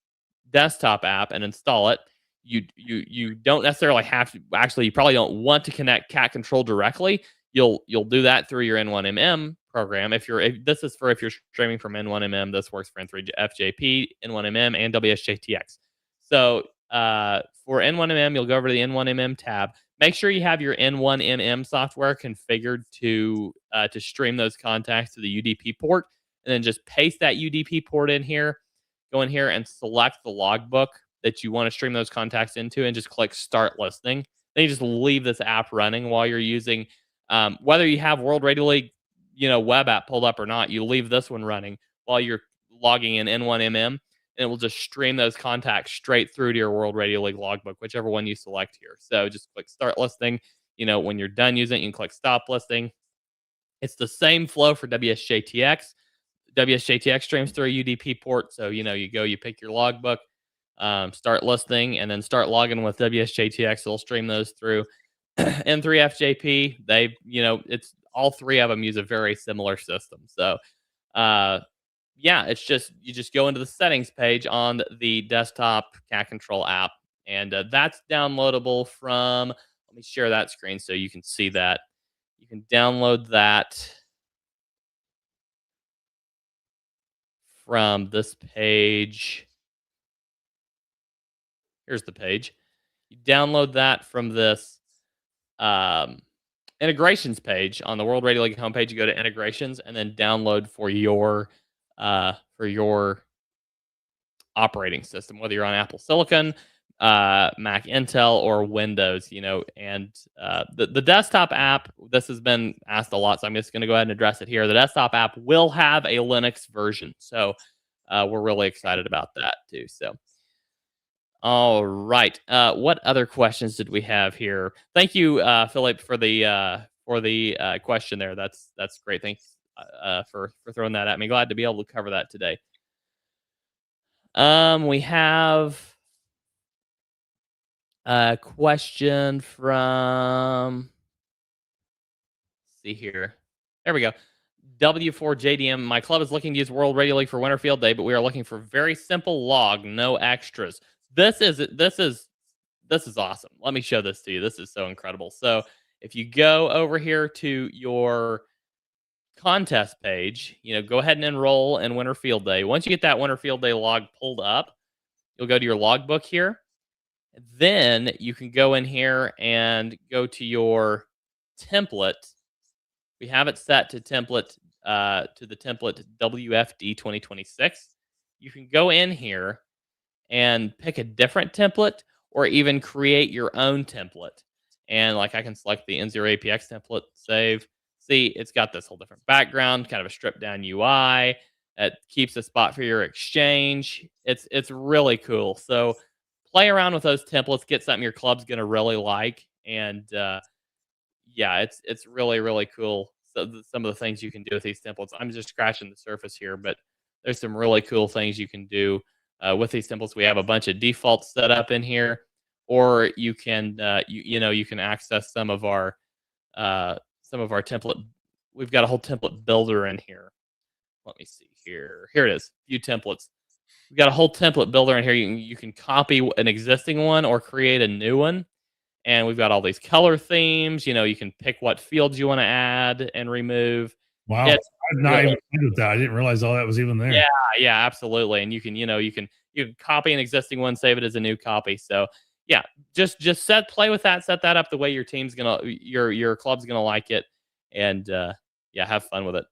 desktop app and install it, you don't necessarily have to. Actually, you probably don't want to connect Cat Control directly. You'll do that through your N1MM program. If you're streaming from N1MM, this works for N3FJP, N1MM, and WSJTX. So for N1MM, you'll go over to the N1MM tab. Make sure you have your N1MM software configured to stream those contacts to the UDP port, and then just paste that UDP port in here. Go in here and select the logbook that you want to stream those contacts into, and just click Start Listening. Then you just leave this app running while you're using, whether you have World Radio League, web app pulled up or not. You leave this one running while you're logging in N1MM, and it will just stream those contacts straight through to your World Radio League logbook, whichever one you select here. So just click Start Listening. When you're done using it, you can click Stop Listing. It's the same flow for WSJTX. WSJTX streams through a UDP port. So, you pick your logbook, start listening, and then start logging with WSJTX. It'll stream those through N3FJP. It's all three of them use a very similar system. So, it's you just go into the settings page on the desktop Cat Control app, and that's downloadable from, let me share that screen so you can see that. You can download that from this page. Here's the page. You download that from this integrations page on the World Radio League homepage. You go to integrations and then download for your operating system, whether you're on Apple Silicon, Mac Intel, or Windows. And the desktop app, this has been asked a lot, so I'm just going to go ahead and address it here. The desktop app will have a Linux version, so we're really excited about that too. So, all right, what other questions did we have here? Thank you, Philip, for the question there. That's great. Thanks for throwing that at me. Glad to be able to cover that today. We have a question from, let's see here. There we go. W4JDM. My club is looking to use World Radio League for Winter Field Day, but we are looking for very simple log, no extras. This is awesome. Let me show this to you. This is so incredible. So if you go over here to your contest page, go ahead and enroll in Winter Field Day. Once you get that Winter Field Day log pulled up, you'll go to your logbook here. Then you can go in here and go to your template. We have it set to template to the template WFD 2026. You can go in here and pick a different template, or even create your own template. And I can select the N0APX template, save. See, it's got this whole different background, kind of a stripped down UI. It keeps a spot for your exchange. It's really cool. So play around with those templates, get something your club's going to really like. And it's really, really cool. So some of the things you can do with these templates, I'm just scratching the surface here, but there's some really cool things you can do with these templates. We have a bunch of defaults set up in here, or you can you can access some of our template. We've got a whole template builder in here. Let me see here. Here it is. View templates. We've got a whole template builder in here. You can copy an existing one or create a new one. And we've got all these color themes. You can pick what fields you want to add and remove. Wow. I'm not even with that. I didn't realize all that was even there. Yeah, absolutely. And you can copy an existing one, save it as a new copy. So yeah, just play with that, set that up the way your team's your club's gonna like it, and have fun with it.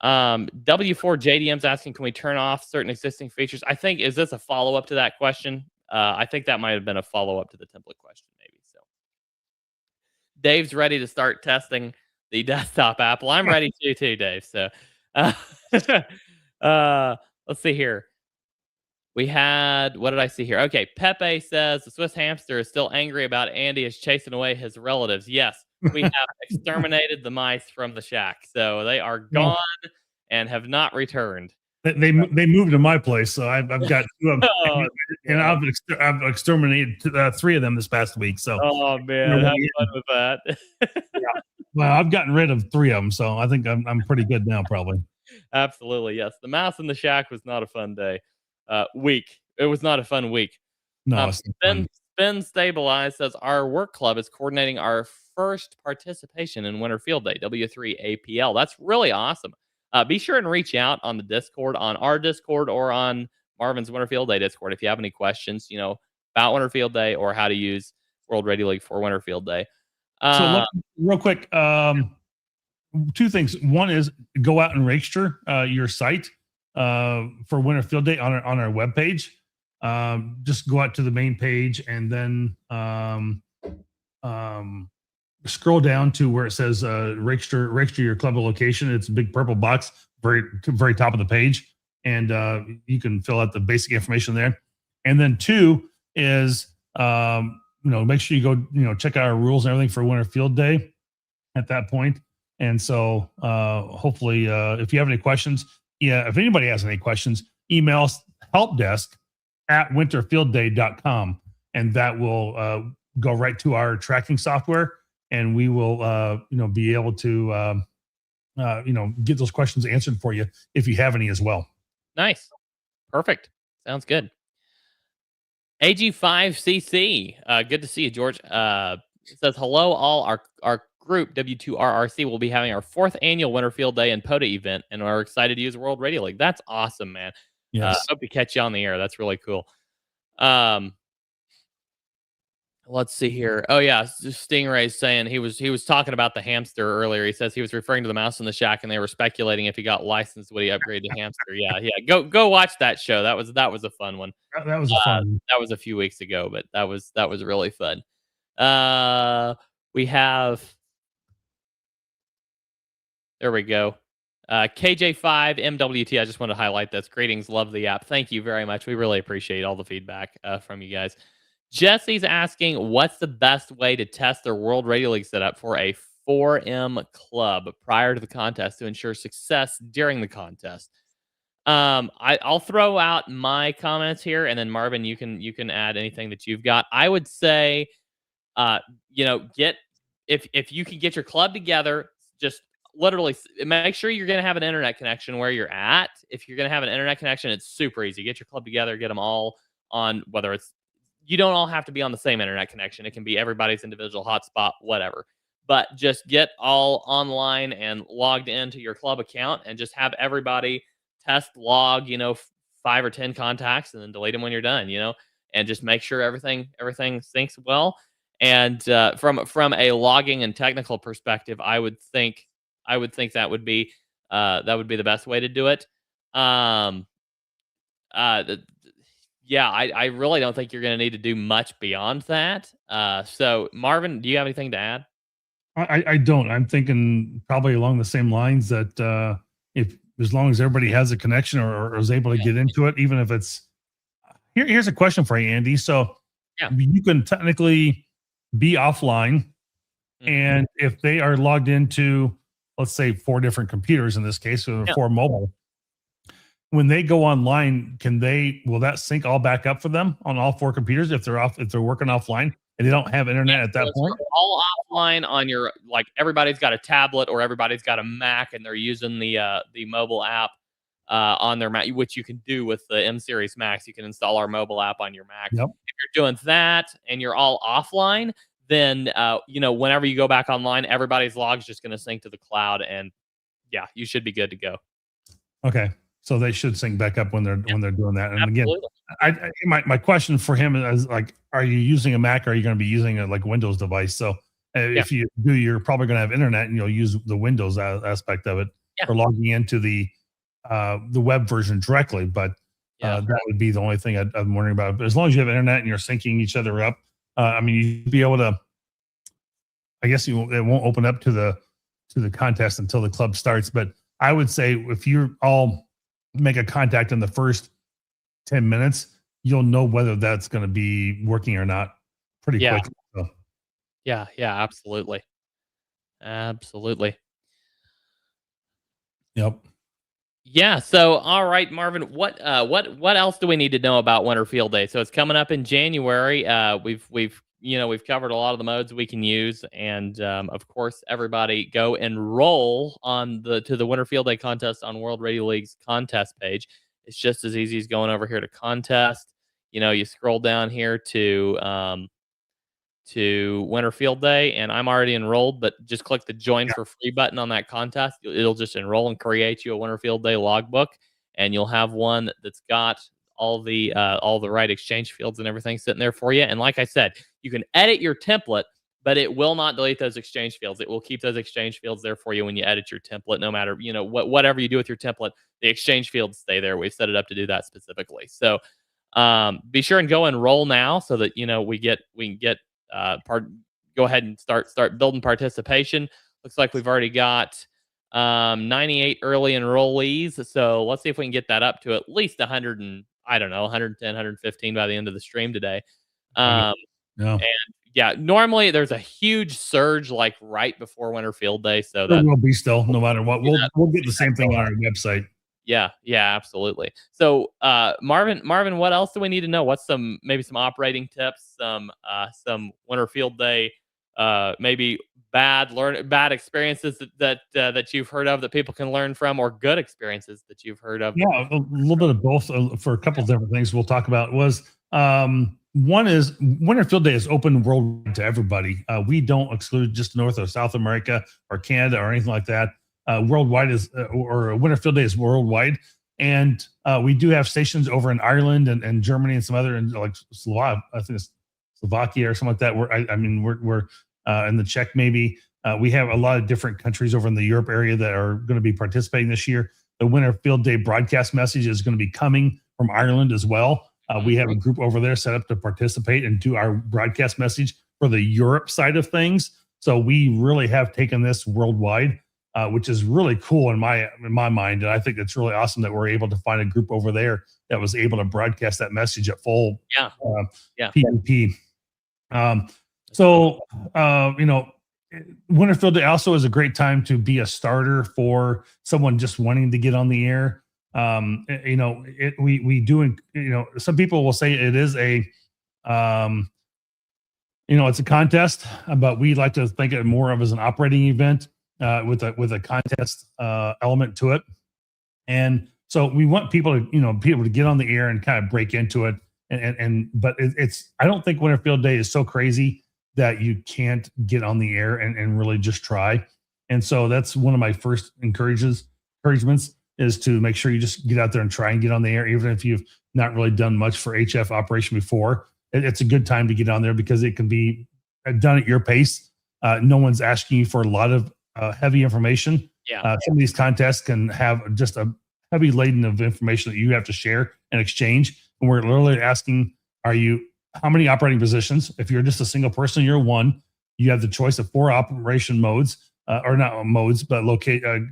W4JDM's asking, can we turn off certain existing features? I think, is this a follow-up to that question? I think that might have been a follow-up to the template question, maybe. So Dave's ready to start testing the desktop app. Well, I'm ready too, Dave. So let's see here. We had, what did I see here? Okay, Pepe says the Swiss hamster is still angry about Andy is chasing away his relatives. Yes, we have exterminated the mice from the shack, so they are gone and have not returned. They moved to my place, so I've got 2 of them, Oh, and I've exterminated 3 of them this past week. So, oh man, have fun with that. well, I've gotten rid of 3 of them, so I think I'm pretty good now, probably. Absolutely, yes. The mouse in the shack was not a fun day. Week. It was not a fun week. No, it's not fun. Spin Stabilize says our work club is coordinating our first participation in Winter Field Day, W3 APL. That's really awesome. Be sure and reach out on the Discord, on our Discord, or on Marvin's Winter Field Day Discord if you have any questions, about Winter Field Day or how to use World Radio League for Winter Field Day. So, real quick, 2 things. One is go out and register your site for Winter Field Day on our webpage. Just go out to the main page and then scroll down to where it says register your club location. It's a big purple box, very top of the page, and you can fill out the basic information there. And then 2 is make sure you go check out our rules and everything for Winter Field Day at that point. And so hopefully if you have any questions, if anybody has any questions, email us helpdesk@winterfieldday.com, and that will go right to our tracking software, and we will be able to get those questions answered for you if you have any as well. Nice. Perfect. Sounds good. AG5CC. Good to see you, George. It says, hello, all. Our group, W2RRC, will be having our 4th annual Winter Field Day and POTA event, and we're excited to use World Radio League. That's awesome, man. Yes. Hope to catch you on the air. That's really cool. Let's see here. Oh yeah, Stingray's saying he was talking about the hamster earlier. He says he was referring to the mouse in the shack, and they were speculating if he got licensed, would he upgrade to hamster? Yeah. Go watch that show. That was a fun one. That was a fun one. That was a few weeks ago, but that was really fun. We have. There we go. KJ5MWT. I just want to highlight this. Greetings, love the app. Thank you very much. We really appreciate all the feedback from you guys. Jesse's asking, what's the best way to test their World Radio League setup for a 4M club prior to the contest to ensure success during the contest? I'll throw out my comments here, and then Marvin, you can add anything that you've got. I would say, if you can get your club together, just literally make sure you're going to have an internet connection where you're at. If you're going to have an internet connection, it's super easy. Get your club together, get them all on, whether it's, you don't all have to be on the same internet connection. It can be everybody's individual hotspot, whatever. But just get all online and logged into your club account, and just have everybody test log, 5 or 10 contacts, and then delete them when you're done, and just make sure everything syncs well. And from a logging and technical perspective, I would think that would be the best way to do it. I really don't think you're going to need to do much beyond that. So Marvin, do you have anything to add? I don't. I'm thinking probably along the same lines that as long as everybody has a connection or is able to get into it, even if it's here's a question for you, Andy. So you can technically be offline, and if they are logged into, let's say 4 different computers in this case, or 4 mobile, when they go online, will that sync all back up for them on all 4 computers if they're working offline and they don't have internet at that point? All offline on your, like, everybody's got a tablet or everybody's got a Mac, and they're using the mobile app on their Mac, which you can do with the M Series Macs. You can install our mobile app on your Mac. Yep. If you're doing that and you're all offline, then whenever you go back online, everybody's log's just going to sync to the cloud, and you should be good to go. Okay. So they should sync back up when they're doing that. And absolutely. Again, my question for him is, like, are you using a Mac, or are you going to be using a Windows device? So if you do, you're probably going to have internet, and you'll use the Windows aspect of it, or logging into the web version directly. But that would be the only thing I'm wondering about. But as long as you have internet and you're syncing each other up, you'd be able to. I guess it won't open up to the contest until the club starts. But I would say if you're all make a contact in the first 10 minutes, you'll know whether that's going to be working or not pretty quickly. So. Yeah, absolutely. Absolutely. Yep. Yeah. So, all right, Marvin, what else do we need to know about Winter Field Day? So it's coming up in January. We've covered a lot of the modes we can use, and of course, everybody go enroll on the Winter Field Day contest on World Radio League's contest page. It's just as easy as going over here to contest. You scroll down here to Winter Field Day, and I'm already enrolled, but just click the join for free button on that contest. It'll just enroll and create you a Winter Field Day logbook, and you'll have one that's got all the right exchange fields and everything sitting there for you. And like I said, you can edit your template, but it will not delete those exchange fields. It will keep those exchange fields there for you when you edit your template, no matter whatever you do with your template. The exchange fields stay there. We've set it up to do that specifically. So be sure and go enroll now so that we can get go ahead and start building participation. Looks like we've already got 98 early enrollees. So let's see if we can get that up to at least 100 and 110, 115 by the end of the stream today. Yeah. And yeah, normally there's a huge surge like right before Winter Field Day. So there will be still, no matter what. We'll get the same thing on our website. Yeah, absolutely. So, Marvin, what else do we need to know? What's maybe some operating tips, some Winter Field Day, maybe bad experiences that you've heard of that people can learn from, or good experiences that you've heard of? Yeah, a little bit of both for a couple of different things we'll talk about. One is Winter Field Day is open worldwide to everybody. We don't exclude just North or South America or Canada or anything like that. Worldwide or Winter Field Day is worldwide, and we do have stations over in Ireland and Germany and some other, like I think it's Slovakia or something like that. We're in the Czech maybe. We have a lot of different countries over in the Europe area that are going to be participating this year. The Winter Field Day broadcast message is going to be coming from Ireland as well. We have a group over there set up to participate and do our broadcast message for the Europe side of things. So we really have taken this worldwide, which is really cool in my mind. And I think it's really awesome that we're able to find a group over there that was able to broadcast that message at full PVP. Winter Field Day also is a great time to be a starter for someone just wanting to get on the air. We do, some people will say it is it's a contest, but we like to think of it more of as an operating event with a contest element to it. And so we want people to get on the air and kind of break into it. But I don't think Winter Field Day is so crazy that you can't get on the air and really just try. And so that's one of my first encouragements is to make sure you just get out there and try and get on the air, even if you've not really done much for HF operation before. It's a good time to get on there because it can be done at your pace. No one's asking you for a lot of heavy information. Some of these contests can have just a heavy laden of information that you have to share and exchange. And we're literally asking, how many operating positions? If you're just a single person, you're one. You have the choice of 4 operation modes, or not modes, but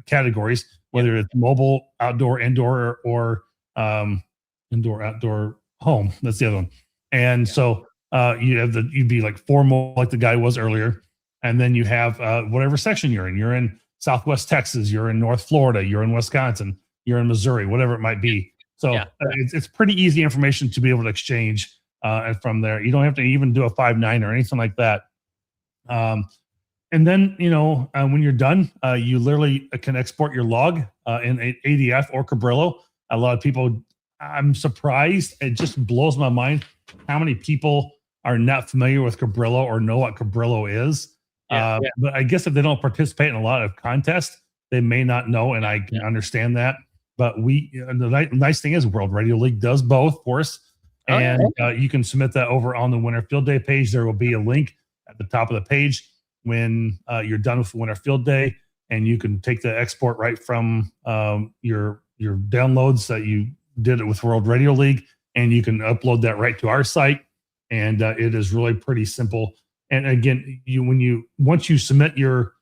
categories, whether it's mobile, outdoor, indoor, or indoor, outdoor, home. That's the other one. And so you'd be like 4 more, like the guy was earlier. And then you have whatever section you're in. You're in Southwest Texas, you're in North Florida, you're in Wisconsin, you're in Missouri, whatever it might be. So it's pretty easy information to be able to exchange from there. You don't have to even do a 5.9 or anything like that. And then, when you're done, you literally can export your log in ADF or Cabrillo. A lot of people, I'm surprised. It just blows my mind how many people are not familiar with Cabrillo or know what Cabrillo is. But I guess if they don't participate in a lot of contests, they may not know, and I can understand that. But the nice thing is World Radio League does both for us. And you can submit that over on the Winter Field Day page. There will be a link at the top of the page when you're done with Winter Field Day, and you can take the export right from your downloads that you did it with World Radio League, and you can upload that right to our site. And it is really pretty simple. And again, once you submit your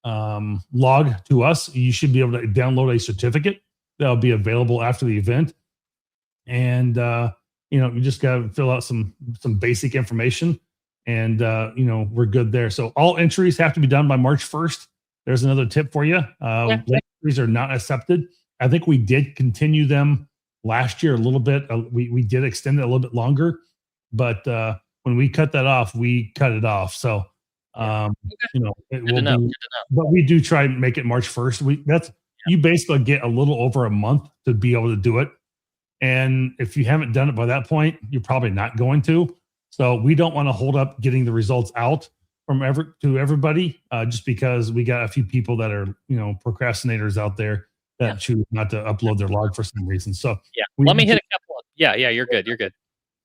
log to us, you should be able to download a certificate that'll be available after the event. And you just got to fill out some basic information, and we're good there. So all entries have to be done by March 1st. There's another tip for you. Late entries are not accepted. I think we did continue them last year a little bit. We did extend it a little bit longer, but when we cut that off, we cut it off. So it will be. But we do try and make it March 1st. You basically get a little over a month to be able to do it. And if you haven't done it by that point, you're probably not going to. So we don't want to hold up getting the results out to everybody, just because we got a few people that are, procrastinators out there that choose not to upload their log for some reason. So let me hit a couple of, you're good. You're good.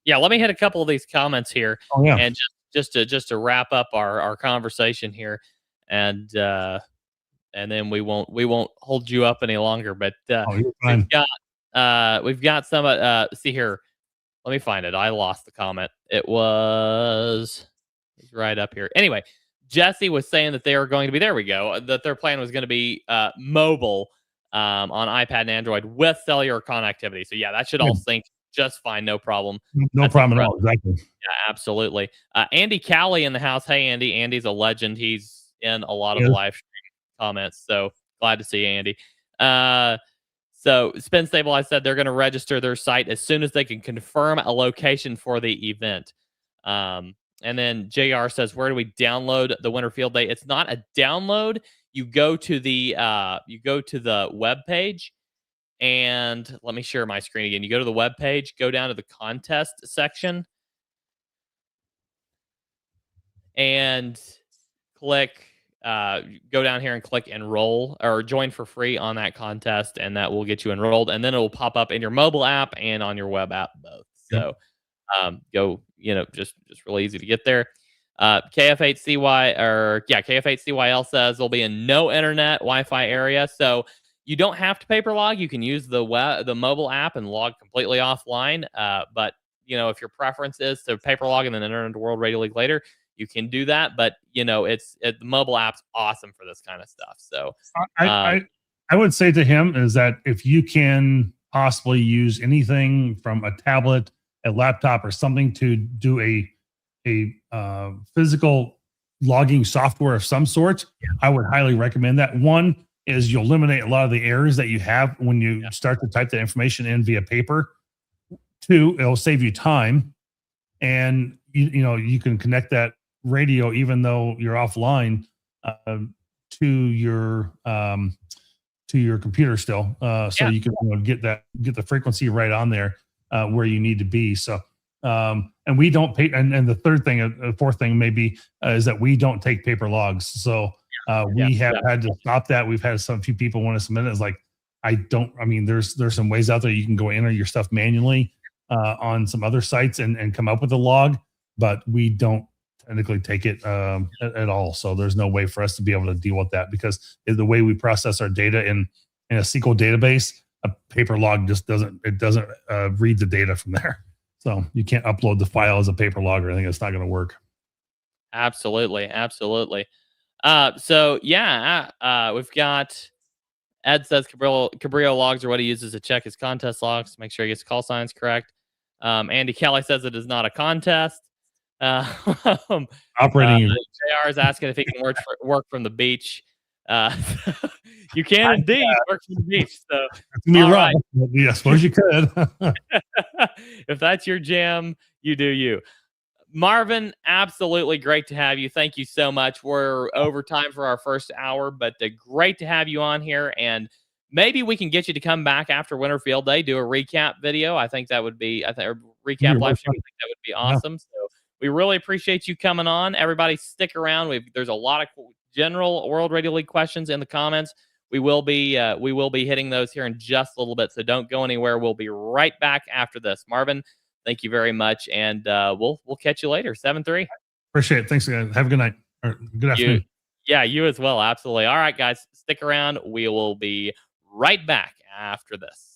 Yeah. Let me hit a couple of these comments here. Oh, yeah. And just to wrap up our conversation here, and then we won't hold you up any longer, but we've got some see here. Let me find it. I lost the comment. It's right up here. Anyway, Jesse was saying that they are going to be, there we go, that their plan was going to be mobile on iPad and Android with cellular connectivity. So that should all sync just fine. No problem. No problem at all. Exactly. Yeah, absolutely. Andy Cowley in the house. Hey, Andy. Andy's a legend. He's in a lot of live stream comments. So glad to see Andy. So Spin Stable, I said they're going to register their site as soon as they can confirm a location for the event. And then JR says, where do we download the Winter Field Day? It's not a download. You go to the web page, and let me share my screen again. You go to the web page, go down to the contest section, and click. Go down here and click enroll or join for free on that contest, and that will get you enrolled. And then it will pop up in your mobile app and on your web app both. So just really easy to get there. KF8CYL says they'll be in no internet Wi-Fi area, so you don't have to paper log. You can use the mobile app and log completely offline. But if your preference is to paper log and then enter into World Radio League later, you can do that. But the mobile app's awesome for this kind of stuff. So I would say to him is that if you can possibly use anything from a tablet, a laptop, or something to do a physical logging software of some sort, I would highly recommend that. One is you'll eliminate a lot of the errors that you have when you start to type that information in via paper. Two, it'll save you time, and you can connect that radio even though you're offline to your computer still, so you can get the frequency right on there where you need to be. So and we don't pay, and the fourth thing maybe is that we don't take paper logs. So we have had to stop that. We've had few people want to submit it. It's like, there's some ways out there you can go enter your stuff manually on some other sites and come up with a log, but we don't technically take it at all. So there's no way for us to be able to deal with that, because the way we process our data in a SQL database, a paper log just doesn't read the data from there. So you can't upload the file as a paper log or anything. It's not going to work. Absolutely. We've got Ed says Cabrillo logs are what he uses to check his contest logs, make sure he gets the call signs correct. Andy Kelly says it is not a contest. Operating. JR is asking if he can work from the beach. You can indeed work from the beach. So right. Yeah, I suppose you could. If that's your jam, you do you. Marvin, absolutely great to have you. Thank you so much. We're over time for our first hour, but great to have you on here. And maybe we can get you to come back after Winter Field Day, do a recap video. I think that would be, recap live stream. I think that would be awesome. So we really appreciate you coming on. Everybody stick around. There's a lot of general World Radio League questions in the comments. We will be hitting those here in just a little bit. So don't go anywhere. We'll be right back after this. Marvin, thank you very much, and we'll catch you later. 7-3. Appreciate it. Thanks, guys. Have a good night or good afternoon. You as well. Absolutely. All right, guys, stick around. We will be right back after this.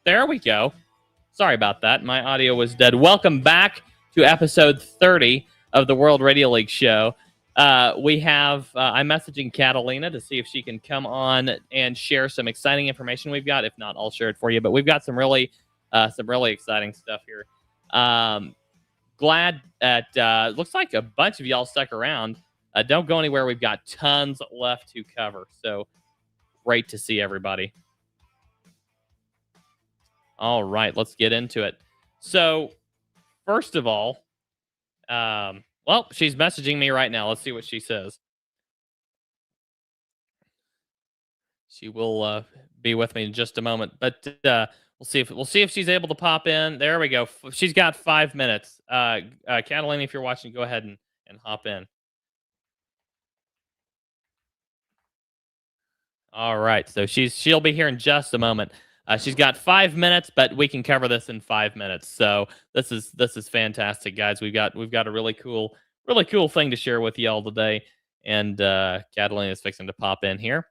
There we go. Sorry about that. My audio was dead. Welcome back to episode 30 of the World Radio League show. I'm messaging Catalina to see if she can come on and share some exciting information we've got. If not, I'll share it for you. But we've got some really exciting stuff here. Glad that looks like a bunch of y'all stuck around. Don't go anywhere. We've got tons left to cover. So great to see everybody. All right, let's get into it. So, first of all, she's messaging me right now. Let's see what she says. She will be with me in just a moment, but we'll see if she's able to pop in. There we go. She's got 5 minutes. Catalina, if you're watching, go ahead and hop in. All right, so she'll be here in just a moment. She's got 5 minutes, but we can cover this in 5 minutes. So this is fantastic, guys. We've got a really cool thing to share with y'all today. And Catalina is fixing to pop in here,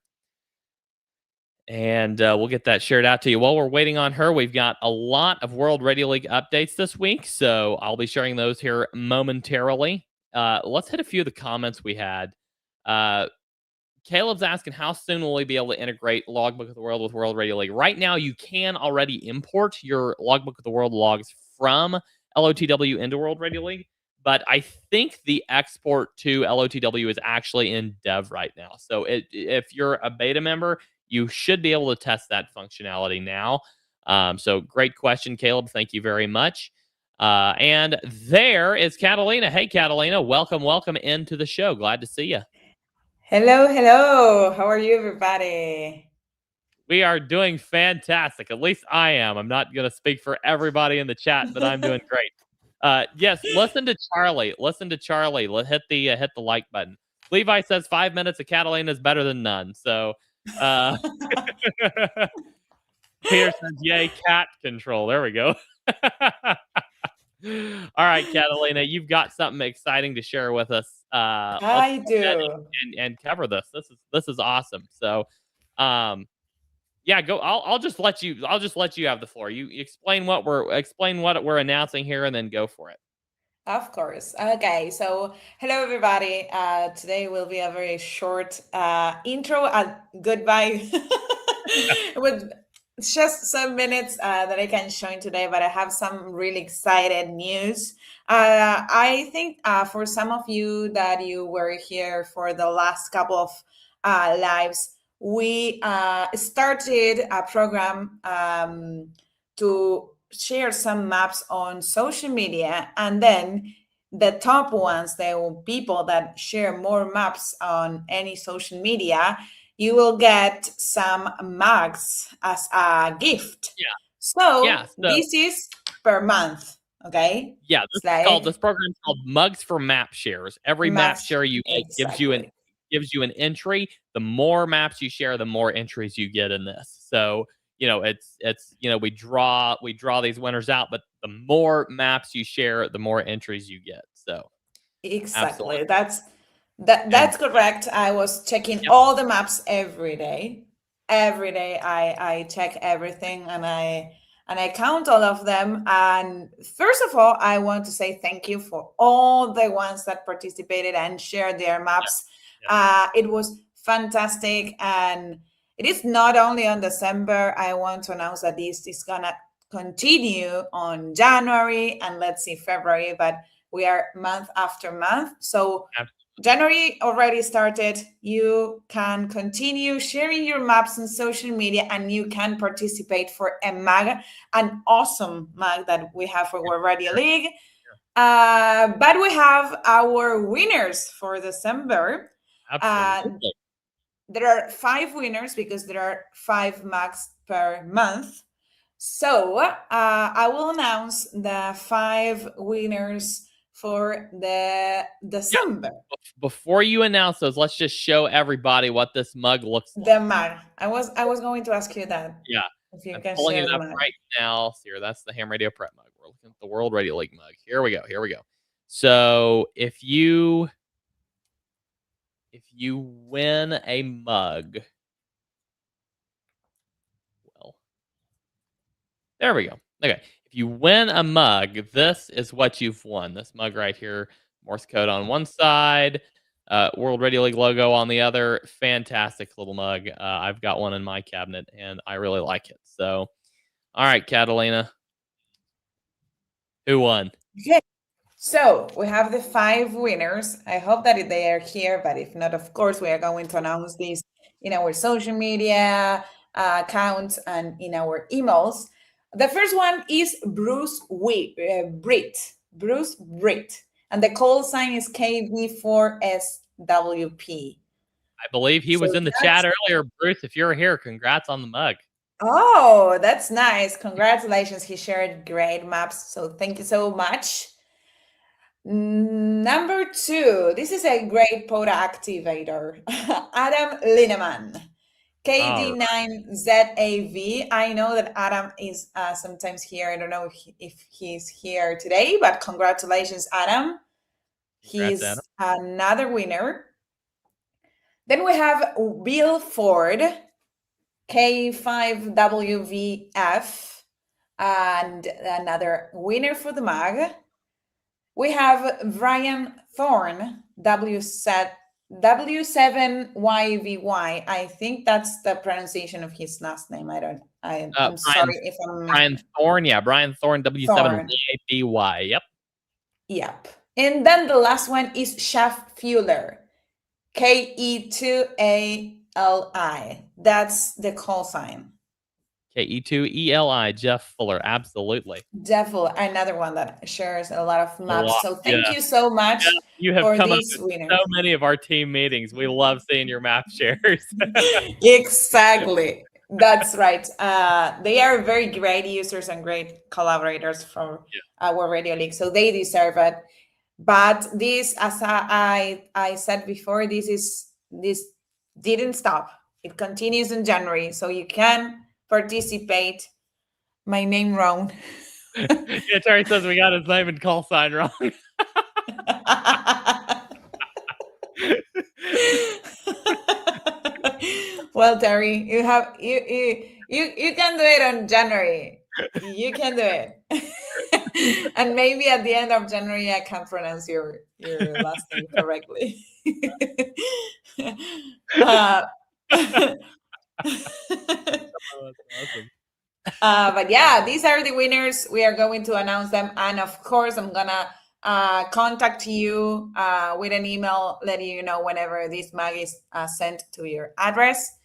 and we'll get that shared out to you. While we're waiting on her, we've got a lot of World Radio League updates this week, so I'll be sharing those here momentarily. Let's hit a few of the comments we had. Caleb's asking, how soon will we be able to integrate Logbook of the World with World Radio League? Right now, you can already import your Logbook of the World logs from LOTW into World Radio League, but I think the export to LOTW is actually in dev right now. So if you're a beta member, you should be able to test that functionality now. So great question, Caleb. Thank you very much. And there is Catalina. Hey, Catalina, welcome into the show. Glad to see you. Hello. How are you, everybody? We are doing fantastic. At least I am. I'm not going to speak for everybody in the chat, but I'm doing great. Yes, listen to Charlie. Hit the like button. Levi says 5 minutes of Catalina is better than none. So, Peter says, "Yay, cat control." There we go. All right, Catalina, you've got something exciting to share with us. I do, and cover this. This is awesome. So, yeah, go. I'll just let you have the floor. You explain what we're announcing here, and then go for it. Of course. Okay, so hello, everybody. Today will be a very short intro and goodbye with just some minutes that I can show you today, but I have some really excited news. I think for some of you that you were here for the last couple of lives, we started a program to share some maps on social media, and then the top ones, the people that share more maps on any social media, you will get some mugs as a gift. Yeah. So this is per month. Okay. Yeah. This program is called Mugs for Map Shares. Every map share you get gives you an entry. The more maps you share, the more entries you get in this. So, it's we draw these winners out, but the more maps you share, the more entries you get. So exactly. Absolutely. That's correct. I was checking all the maps every day. Every day I check everything and I count all of them. And first of all, I want to say thank you for all the ones that participated and shared their maps. It was fantastic. And it is not only on December. I want to announce that this is gonna continue on January and let's see February, but we are month after month. So January already started. You can continue sharing your maps on social media and you can participate for a mug, an awesome mug that we have for World Radio League. But we have our winners for December. Absolutely. There are 5 winners because there are 5 mugs per month. So I will announce the 5 winners for the December. Before you announce those, let's just show everybody what this mug looks like. The mug. I was going to ask you that. Yeah. If you I'm can pulling share it the up mug. right now. Here, that's the Ham Radio Prep mug. We're looking at the World Radio League mug. Here we go. Here we go. So if you win a mug, well, there we go. Okay. If you win a mug, this is what you've won. This mug right here, Morse code on one side, World Radio League logo on the other. Fantastic little mug. I've got one in my cabinet, and I really like it. So, all right, Catalina. Who won? Okay. So we have the 5 winners. I hope that they are here, but if not, of course, we are going to announce this in our social media accounts and in our emails. The first one is Bruce Britt. Bruce Britt. And the call sign is KB4SWP. I believe he was in the chat earlier. Bruce, if you're here, congrats on the mug. Oh, that's nice. Congratulations. He shared great maps. So thank you so much. Number 2, this is a great POTA activator. Adam Lineman. KD9ZAV. I know that Adam is sometimes here. I don't know if he's here today, but congratulations, Adam. He's another winner. Then we have Bill Ford, K5WVF, and another winner for the mug. We have Brian Thorne, W7YVY. I think that's the pronunciation of his last name. I'm sorry if I'm... Brian Thorne, yeah. Brian Thorne, W7YVY. Yep. Yep. And then the last one is Chef Fuller, KE2ALI. That's the call sign. KE2ELI, Jeff Fuller. Absolutely. Jeff Fuller, another one that shares a lot of maps. So thank you so much. Yeah, you have come up with so many of our team meetings. We love seeing your map shares. Exactly. That's right. They are very great users and great collaborators for our Radio League. So they deserve it. But this, as I said before, this didn't stop. It continues in January. So you can participate. My name wrong. Yeah, Terry says we got his name and call sign wrong. Well, Terry, you can do it on January. You can do it. And maybe at the end of January I can pronounce your last name correctly. But yeah, these are the winners. We are going to announce them, and of course I'm gonna contact you with an email letting you know whenever this mug is sent to your address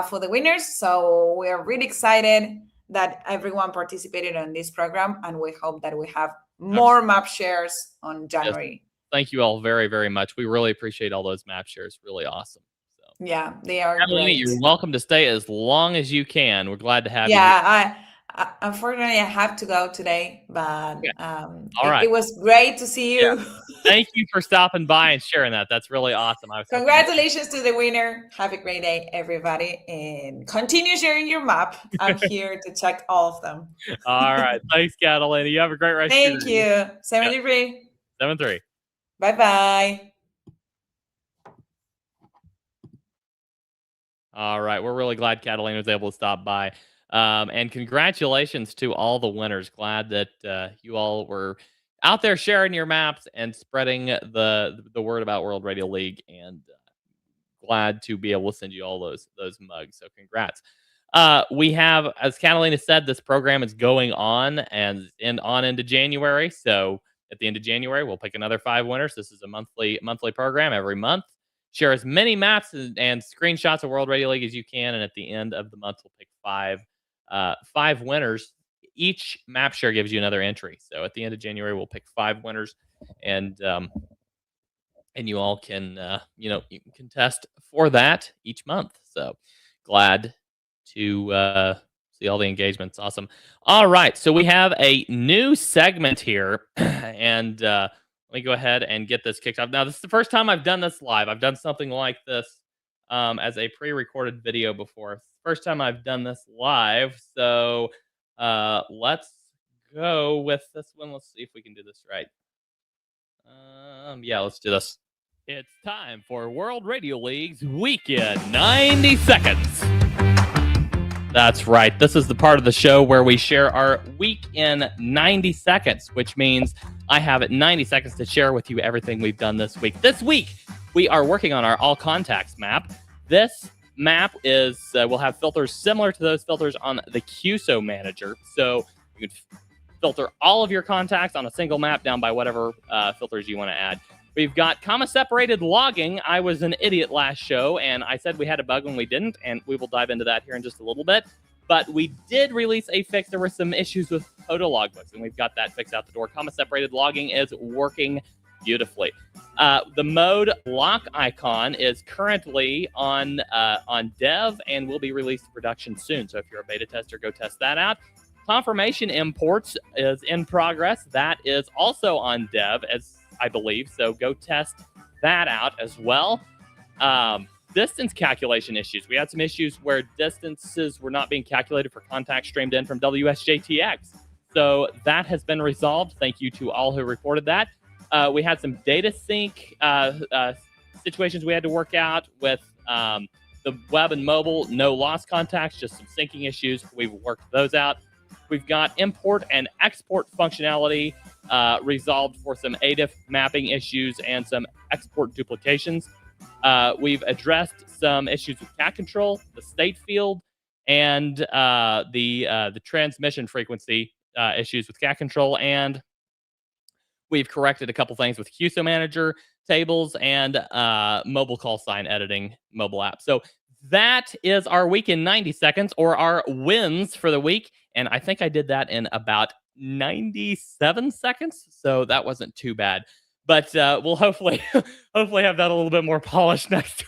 for the winners. So we are really excited that everyone participated on this program, and we hope that we have more map shares on January. Yes. Thank you all very, very much. We really appreciate all those map shares. Really awesome. Yeah, they are great. You're welcome to stay as long as you can. We're glad to have you. Yeah, unfortunately I have to go today, but it was great to see you. Yeah. Thank you for stopping by and sharing that. That's really awesome. Congratulations to the winner. Have a great day, everybody, and continue sharing your map. I'm here to check all of them. All right. Thanks, Catalina. You have a great rest Thank of your day. Thank you. 73. 7-3. Bye-bye. All right. We're really glad Catalina was able to stop by. And congratulations to all the winners. Glad that you all were out there sharing your maps and spreading the word about World Radio League. And glad to be able to send you all those mugs. So congrats. We have, as Catalina said, this program is going on and on into January. So at the end of January, we'll pick another 5 winners. This is a monthly program every month. Share as many maps and screenshots of World Radio League as you can, and at the end of the month, we'll pick 5 winners. each map share gives you another entry. So at the end of January, we'll pick 5 winners, and you all can you can contest for that each month. So glad to see all the engagements. Awesome. All right, so we have a new segment here, and let me go ahead and get this kicked off. Now, this is the first time I've done this live. I've done something like this as a pre-recorded video before. It's the first time I've done this live, so let's go with this one. Let's see if we can do this right. Yeah, let's do this. It's time for World Radio League's Week in 90 Seconds. That's right. This is the part of the show where we share our week in 90 seconds, which means I have 90 seconds to share with you everything we've done this week. This week, we are working on our all contacts map. This map is will have filters similar to those filters on the QSO manager. So you can filter all of your contacts on a single map down by whatever filters you want to add. We've got comma-separated logging. I was an idiot last show, and I said we had a bug when we didn't, and we will dive into that here in just a little bit. But we did release a fix. There were some issues with Photo Logbooks, and we've got that fix out the door. Comma-separated logging is working beautifully. The mode lock icon is currently on dev and will be released to production soon. So if you're a beta tester, go test that out. Confirmation imports is in progress. That is also on dev, as I believe. So go test that out as well. Distance calculation issues. We had some issues where distances were not being calculated for contacts streamed in from WSJTX. So that has been resolved. Thank you to all who reported that. We had some data sync situations we had to work out with the web and mobile, no lost contacts, just some syncing issues. We've worked those out. We've got import and export functionality resolved for some ADIF mapping issues and some export duplications. We've addressed some issues with cat control, the state field, and the transmission frequency issues with cat control. And we've corrected a couple things with QSO Manager tables and mobile call sign editing mobile app. So that is our week in 90 seconds, or our wins for the week. And I think I did that in about 97 seconds. So that wasn't too bad. But we'll hopefully have that a little bit more polished next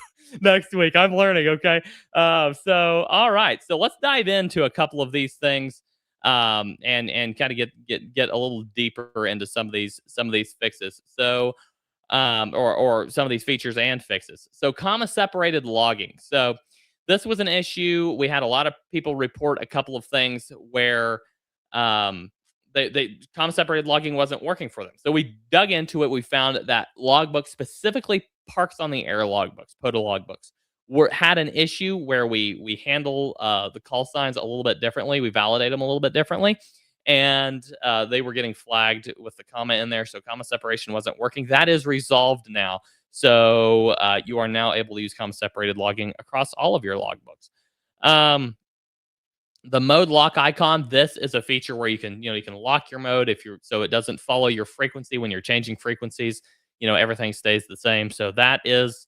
week. I'm learning, okay? So all right. So let's dive into a couple of these things and kind of get a little deeper into some of these fixes. So or some of these features and fixes. So comma separated logging. So this was an issue. We had a lot of people report a couple of things where they comma separated logging wasn't working for them. So we dug into it. We found that logbook, specifically Parks on the Air logbooks, POTA logbooks, had an issue where we handle the call signs a little bit differently. We validate them a little bit differently. And they were getting flagged with the comma in there. So comma separation wasn't working. That is resolved now. So you are now able to use comma separated logging across all of your logbooks. The mode lock icon, this is a feature where you can lock your mode so it doesn't follow your frequency when you're changing frequencies. Everything stays the same. So that is,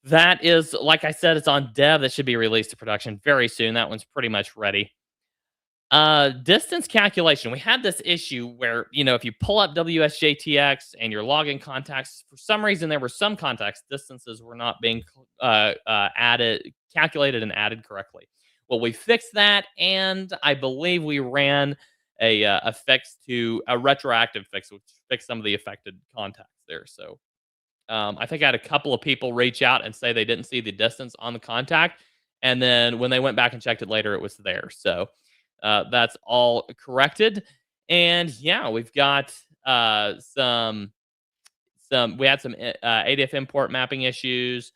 like I said, it's on dev. That should be released to production very soon. That one's pretty much ready. Distance calculation. We had this issue where, if you pull up WSJTX and you're logging contacts, for some reason, there were some contacts, distances were not being calculated and added correctly. Well, we fixed that, and I believe we ran a retroactive fix, which fixed some of the affected contacts there. So I think I had a couple of people reach out and say they didn't see the distance on the contact, and then when they went back and checked it later, it was there. So that's all corrected. And yeah, we've got we had some ADF import mapping issues.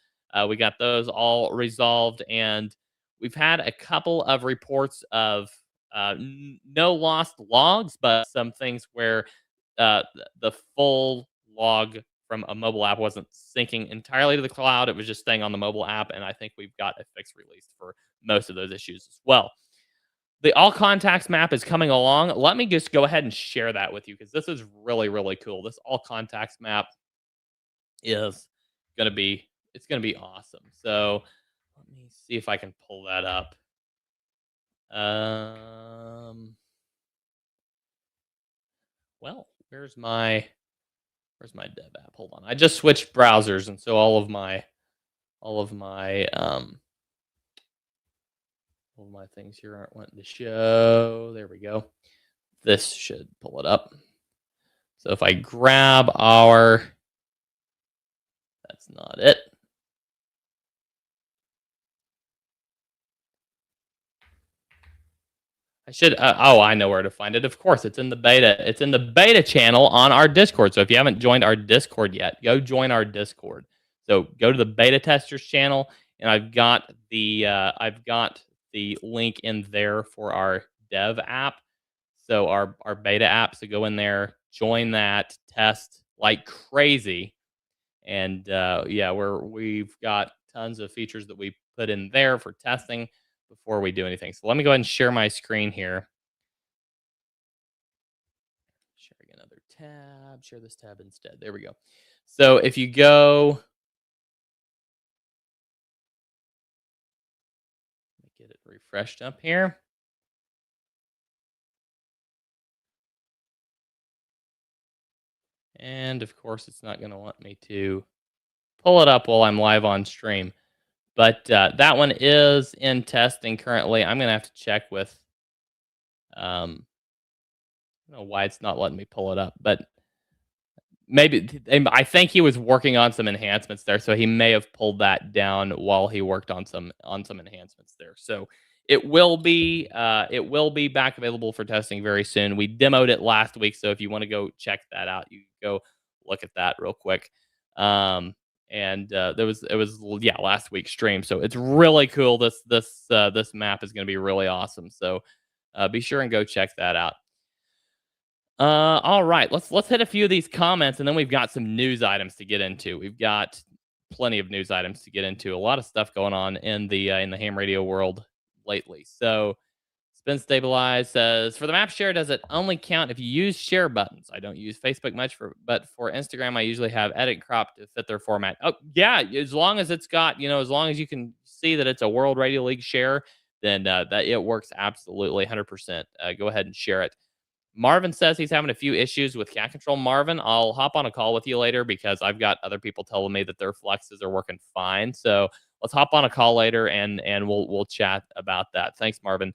We got those all resolved, and we've had a couple of reports of no lost logs, but some things where the full log from a mobile app wasn't syncing entirely to the cloud. It was just staying on the mobile app, and I think we've got a fix released for most of those issues as well. The all contacts map is coming along. Let me just go ahead and share that with you because this is really, really cool. This all contacts map is going to be awesome. So let me see if I can pull that up. well, where's my dev app? Hold on. I just switched browsers, and so all of my things here aren't wanting to show. There we go. This should pull it up. So if I grab that's not it. I should. Oh, I know where to find it. Of course, it's in the beta. It's in the beta channel on our Discord. So if you haven't joined our Discord yet, go join our Discord. So go to the beta testers channel, and I've got the link in there for our dev app. So our beta app. So go in there, join that, test like crazy, and yeah, we've got tons of features that we put in there for testing before we do anything. So let me go ahead and share my screen here. Sharing another tab. Share this tab instead. There we go. So if you go, get it refreshed up here. And of course, it's not going to want me to pull it up while I'm live on stream. But that one is in testing currently. I'm going to have to check with, I don't know why it's not letting me pull it up, but maybe I think he was working on some enhancements there, so he may have pulled that down while he worked on some enhancements there. So it will be back available for testing very soon. We demoed it last week, so if you want to go check that out, you can go look at that real quick. And it was last week's stream, so it's really cool. This map is going to be really awesome. So be sure and go check that out. All right, let's hit a few of these comments, and then we've got some news items to get into. We've got plenty of news items to get into. A lot of stuff going on in the ham radio world lately. So Spin Stabilize says, for the map share, does it only count if you use share buttons? I don't use Facebook much, but for Instagram, I usually have edit crop to fit their format. Oh, yeah, as long as it's got, as long as you can see that it's a World Radio League share, then that it works absolutely 100%. Go ahead and share it. Marvin says he's having a few issues with cat control. Marvin, I'll hop on a call with you later because I've got other people telling me that their flexes are working fine. So let's hop on a call later and we'll chat about that. Thanks, Marvin.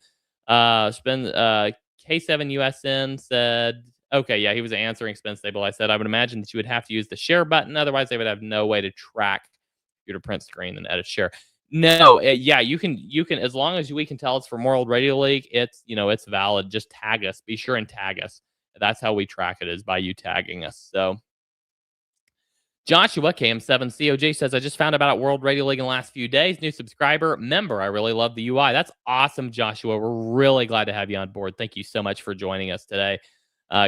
K7USN said, okay, yeah, he was answering Spin Stable. I said, I would imagine that you would have to use the share button. Otherwise, they would have no way to track your print screen and edit share. No, yeah, you can as long as we can tell it's from World Radio League, it's it's valid. Just tag us. Be sure and tag us. That's how we track it, is by you tagging us. So Joshua KM7COJ says, I just found about World Radio League in the last few days. New subscriber, member. I really love the UI. That's awesome, Joshua. We're really glad to have you on board. Thank you so much for joining us today.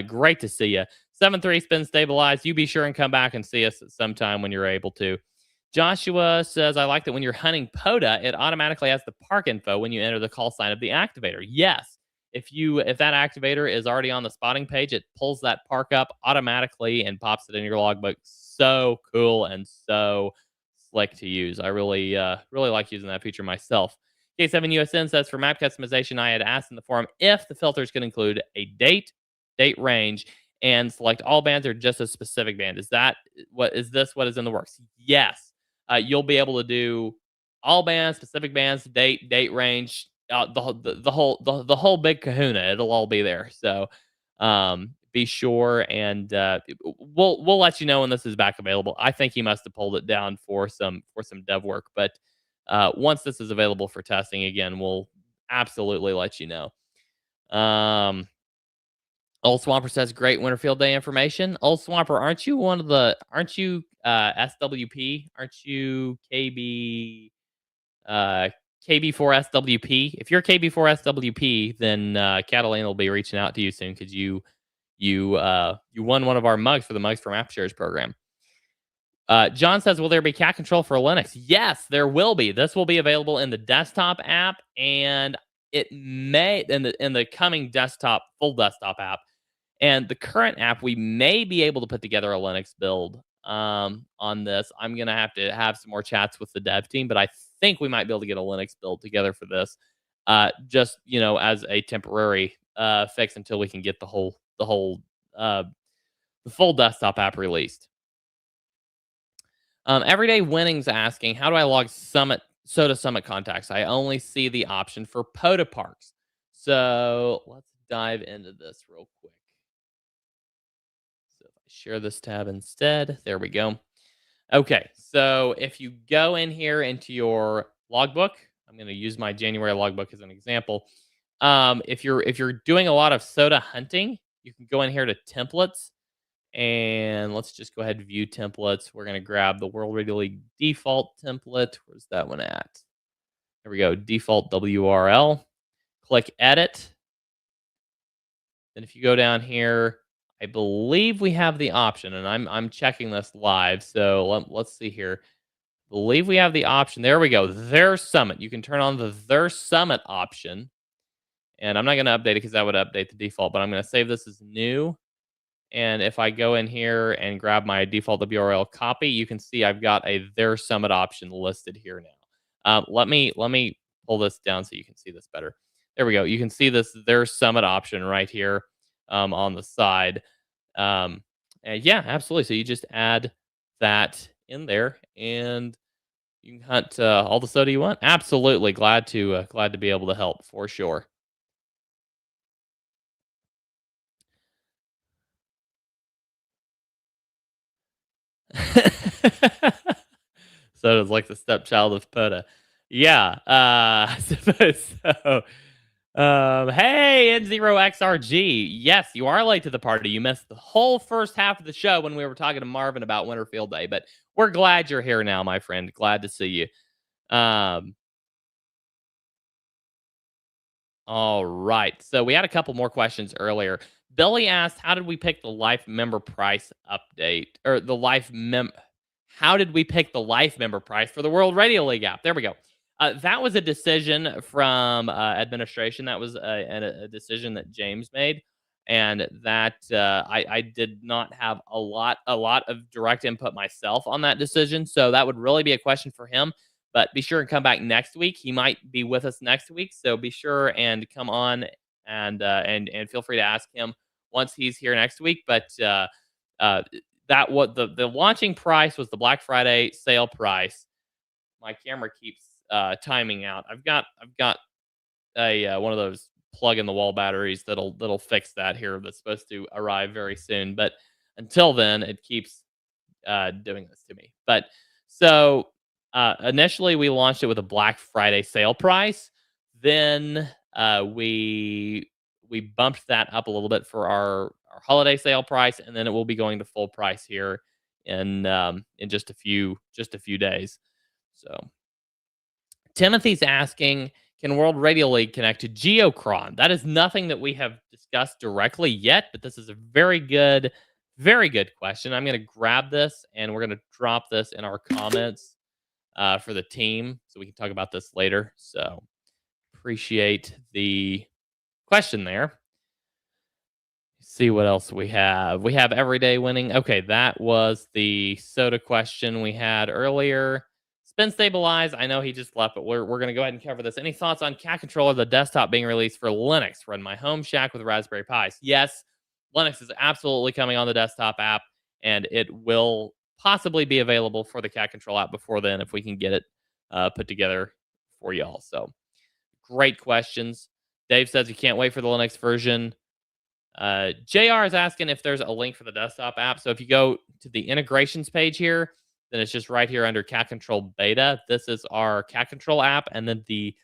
Great to see you. 7-3 Spin Stabilized. You be sure and come back and see us at some time when you're able to. Joshua says, I like that when you're hunting POTA, it automatically has the park info when you enter the call sign of the activator. Yes. If that activator is already on the spotting page, it pulls that park up automatically and pops it in your logbook. So cool and so slick to use. I really like using that feature myself. K7USN says, for map customization, I had asked in the forum if the filters could include a date range, and select all bands or just a specific band. What is in the works? Yes. You'll be able to do all bands, specific bands, date range, the whole big kahuna. It'll all be there. So be sure and we'll let you know when this is back available. I think he must have pulled it down for some dev work, but once this is available for testing again, we'll absolutely let you know. Old Swamper says, great Winterfield Day information. Old Swamper, aren't you SWP? Aren't you KB4 SWP? If you're KB4 SWP, then Catalina will be reaching out to you soon because you won one of our mugs for the Mugs from App Shares program. John says, will there be cat control for Linux? Yes, there will be. This will be available in the desktop app, and it may in the coming full desktop app. And the current app, we may be able to put together a Linux build on this. I'm going to have some more chats with the dev team, but I think we might be able to get a Linux build together for this, just, as a temporary fix until we can get the whole the full desktop app released. Everyday Winnings asking, how do I log Soda Summit contacts? I only see the option for POTA Parks. So let's dive into this real quick. So if I share this tab instead, there we go. Okay, so if you go in here into your logbook, I'm going to use my January logbook as an example. If you're doing a lot of soda hunting, you can go in here to templates, and let's just go ahead and view templates. We're going to grab the World Radio League default template. Where's that one at? There we go. Default WRL. Click edit. Then if you go down here, I believe we have the option, and I'm checking this live. So let's see here. I believe we have the option. There we go. Their Summit. You can turn on the Their Summit option. And I'm not going to update it because that would update the default, but I'm going to save this as new. And if I go in here and grab my default WRL copy, you can see I've got a Their Summit option listed here now. Let me pull this down so you can see this better. There we go. You can see this Their Summit option right here on the side. And yeah, absolutely. So you just add that in there, and you can hunt all the soda you want. Absolutely, glad to be able to help for sure. Soda's like the stepchild of POTA. Yeah. I suppose so. Hey, N0XRG. Yes, you are late to the party. You missed the whole first half of the show when we were talking to Marvin about Winter Field Day, but we're glad you're here now, my friend. Glad to see you. All right. So we had a couple more questions earlier. Billy asked, how did we pick the life member price update or the how did we pick the life member price for the World Radio League app? There we go. That was a decision from administration. That was a decision that James made, and that I did not have a lot of direct input myself on that decision. So that would really be a question for him. But be sure and come back next week. He might be with us next week, so be sure and come on and feel free to ask him once he's here next week. But that what the launching price was the Black Friday sale price. My camera keeps timing out. I've got a one of those plug in the wall batteries that'll fix that here. That's supposed to arrive very soon. But until then, it keeps doing this to me. But so initially we launched it with a Black Friday sale price. Then we bumped that up a little bit for our holiday sale price, and then it will be going to full price here in just a few days. So Timothy's asking, can World Radio League connect to Geocron? That is nothing that we have discussed directly yet, but this is a very good question. I'm going to grab this and we're going to drop this in our comments for the team so we can talk about this later. So appreciate the question there. See what else we have. We have everyday winning. Okay, that was the soda question we had earlier. Spin Stabilize. I know he just left, but we're going to go ahead and cover this. Any thoughts on Cat Controller, the desktop being released for Linux? Run my home shack with Raspberry Pis. Yes, Linux is absolutely coming on the desktop app, and it will possibly be available for the Cat Control app before then if we can get it put together for y'all. So great questions. Dave says he can't wait for the Linux version. JR is asking if there's a link for the desktop app. So if you go to the integrations page here, then it's just right here under Cat Control Beta. This is our Cat Control app, and then the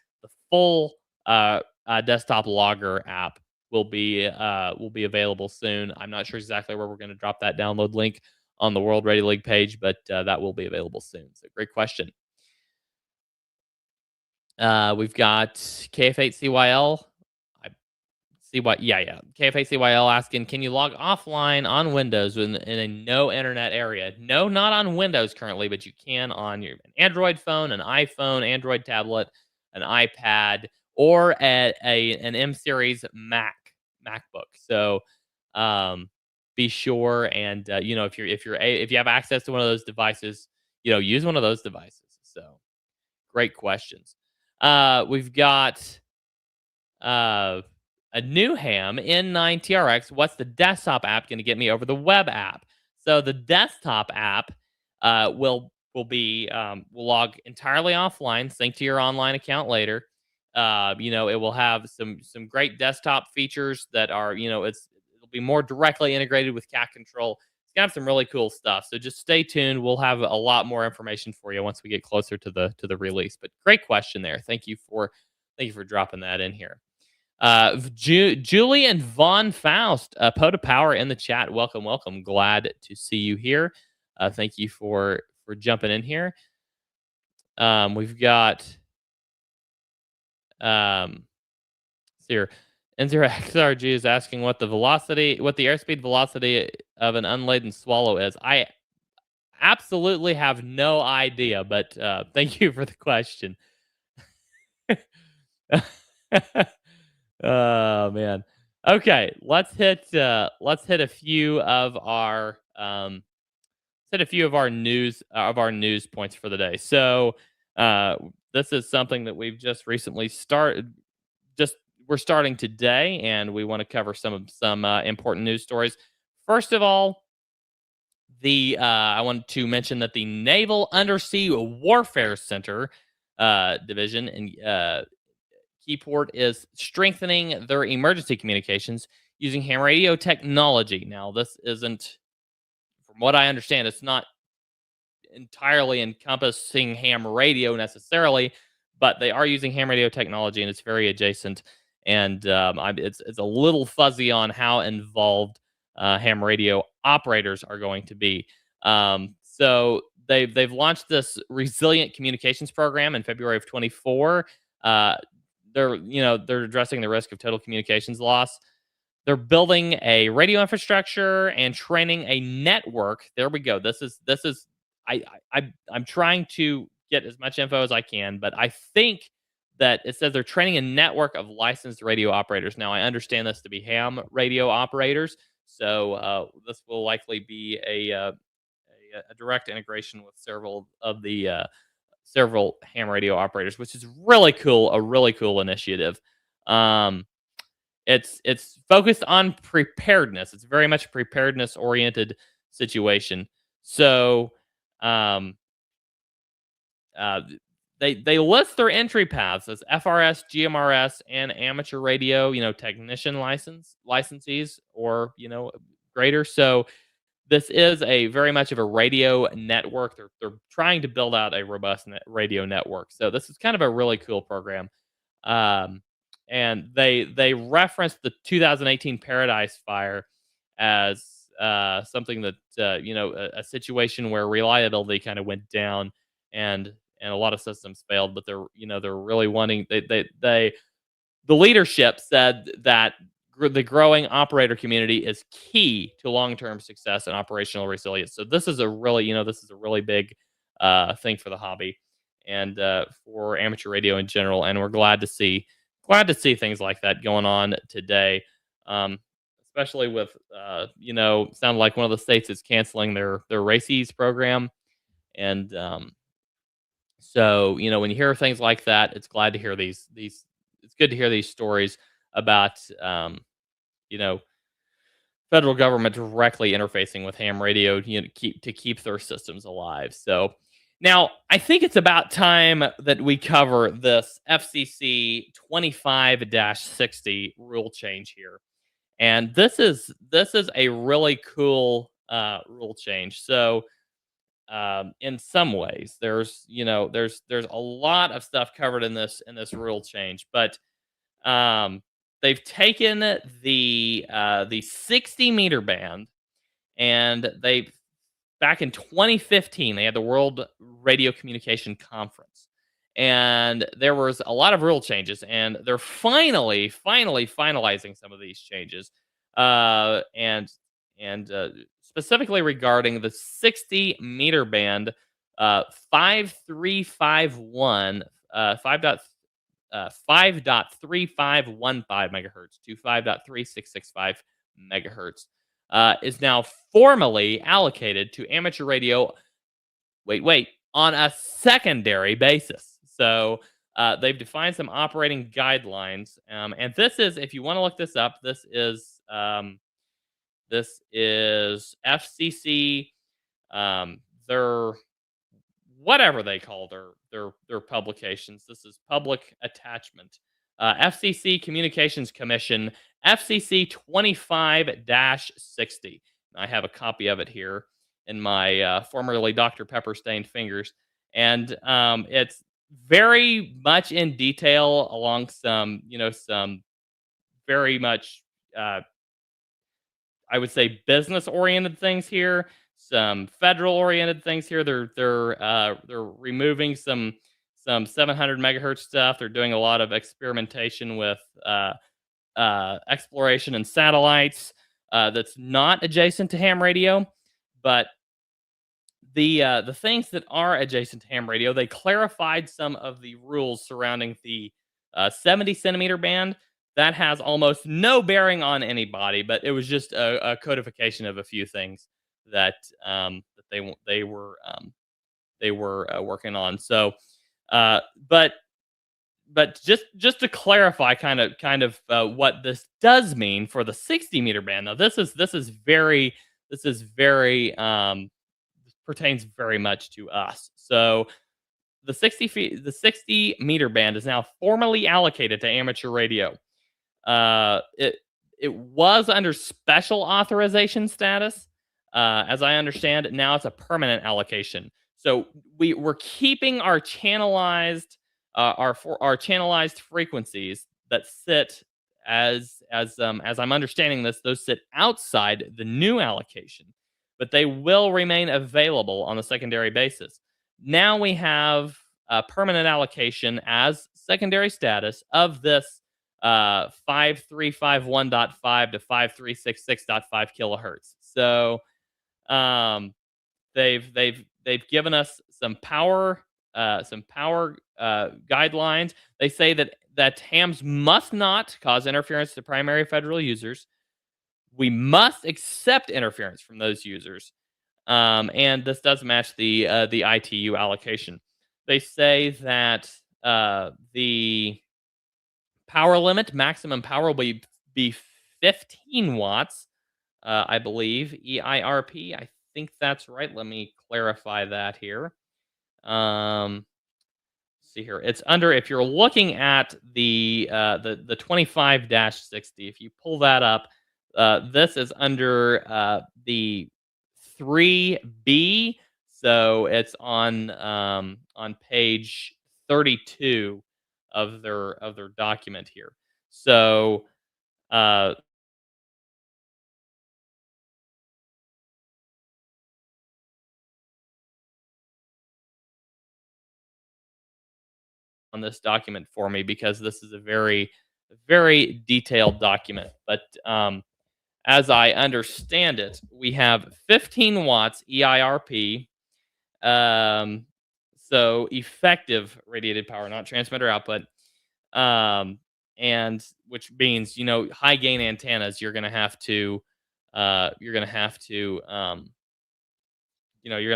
full desktop logger app will be available soon. I'm not sure exactly where we're going to drop that download link on the World Radio League page, but that will be available soon. So great question. We've got KF8CYL. KF8CYL asking, can you log offline on Windows in a no internet area? No, not on Windows currently, but you can on an Android phone, an iPhone, Android tablet, an iPad, or an M series MacBook. So be sure and if you have access to one of those devices, use one of those devices. So great questions. We've got a new ham N9TRX. What's the desktop app going to get me over the web app? So the desktop app will be will log entirely offline, sync to your online account later. It will have some great desktop features that are, it'll be more directly integrated with cat control. It's gonna have some really cool stuff. So just stay tuned. We'll have a lot more information for you once we get closer to the release. But great question there. Thank you for dropping that in here. Julie and Von Faust, Poe to Power in the chat. Welcome, welcome. Glad to see you here. Thank you for jumping in here. We've got here. N0 XRG is asking what the airspeed velocity of an unladen swallow is. I absolutely have no idea, but thank you for the question. Oh man. Okay, let's hit a few of our news points for the day. So this is something that we've just recently started. We're starting today, and we want to cover some important news stories. First of all, I wanted to mention that the Naval Undersea Warfare Center division in Keyport is strengthening their emergency communications using ham radio technology. Now, this isn't, from what I understand, it's not entirely encompassing ham radio necessarily, but they are using ham radio technology, and it's very adjacent. And it's a little fuzzy on how involved ham radio operators are going to be. So they've launched this resilient communications program in February of 24. They're addressing the risk of total communications loss. They're building a radio infrastructure and training a network. There we go. This is I'm trying to get as much info as I can, but I think that it says they're training a network of licensed radio operators. Now, I understand this to be ham radio operators, so this will likely be a direct integration with several ham radio operators, which is really cool. A really cool initiative. It's focused on preparedness. It's very much a preparedness oriented situation. So, they list their entry paths as FRS, GMRS, and amateur radio, technician licensees or, greater. So this is a very much of a radio network. They're trying to build out a robust radio network. So this is kind of a really cool program. And they referenced the 2018 Paradise Fire as something that a situation where reliability kind of went down and a lot of systems failed, but they're really wanting the leadership said that the growing operator community is key to long-term success and operational resilience. So this is a really big thing for the hobby and for amateur radio in general. And we're glad to see things like that going on today. Especially with sound like one of the states is canceling their RACES program. And so, when you hear things like that, it's glad to hear these it's good to hear these stories about federal government directly interfacing with ham radio, to keep their systems alive. So now I think it's about time that we cover this FCC 25-60 rule change here. And this is a really cool rule change. So in some ways, there's a lot of stuff covered in this rule change, but they've taken the 60 meter band, and back in 2015 they had the World Radio Communication Conference, and there was a lot of rule changes, and they're finally finalizing some of these changes, and specifically regarding the 60 meter band, 5351 5.3515 megahertz to 5.3665 megahertz is now formally allocated to amateur radio. Wait, on a secondary basis. So they've defined some operating guidelines, and this is, if you want to look this up, this is FCC. Their whatever they call their publications. This is public attachment. FCC Communications Commission, FCC 25-60. I have a copy of it here in my formerly Dr. Pepper stained fingers, and it's very much in detail along some, some very much, I would say, business oriented things here, some federal oriented things here. They're removing some 700 megahertz stuff. They're doing a lot of experimentation with exploration and satellites that's not adjacent to ham radio, but the things that are adjacent to ham radio, they clarified some of the rules surrounding the 70 centimeter band. That has almost no bearing on anybody, but it was just a codification of a few things that that they were working on. So, but just to clarify, kind of what this does mean for the 60 meter band. Now, this is very pertains very much to us. So the 60 meter band is now formally allocated to amateur radio. It was under special authorization status. As I understand it, now it's a permanent allocation. So we're keeping our channelized channelized frequencies that sit as I'm understanding this, those sit outside the new allocation, but they will remain available on the secondary basis. Now we have a permanent allocation as secondary status of this 5351.5 to 5366.5 kilohertz. So they've given us some power guidelines. They say that hams must not cause interference to primary federal users. We must accept interference from those users, and this does match the ITU allocation. They say that the power limit, maximum power, will be 15 watts, I believe, EIRP. I think that's right. Let me clarify that here. See here. It's under, if you're looking at the 25-60, if you pull that up, this is under the 3B. So it's on page 32 of their document here. So on this document for me, because this is a very, very detailed document. But as I understand it, we have 15 watts EIRP. So effective radiated power, not transmitter output. And which means, high gain antennas, you're going to have to you're going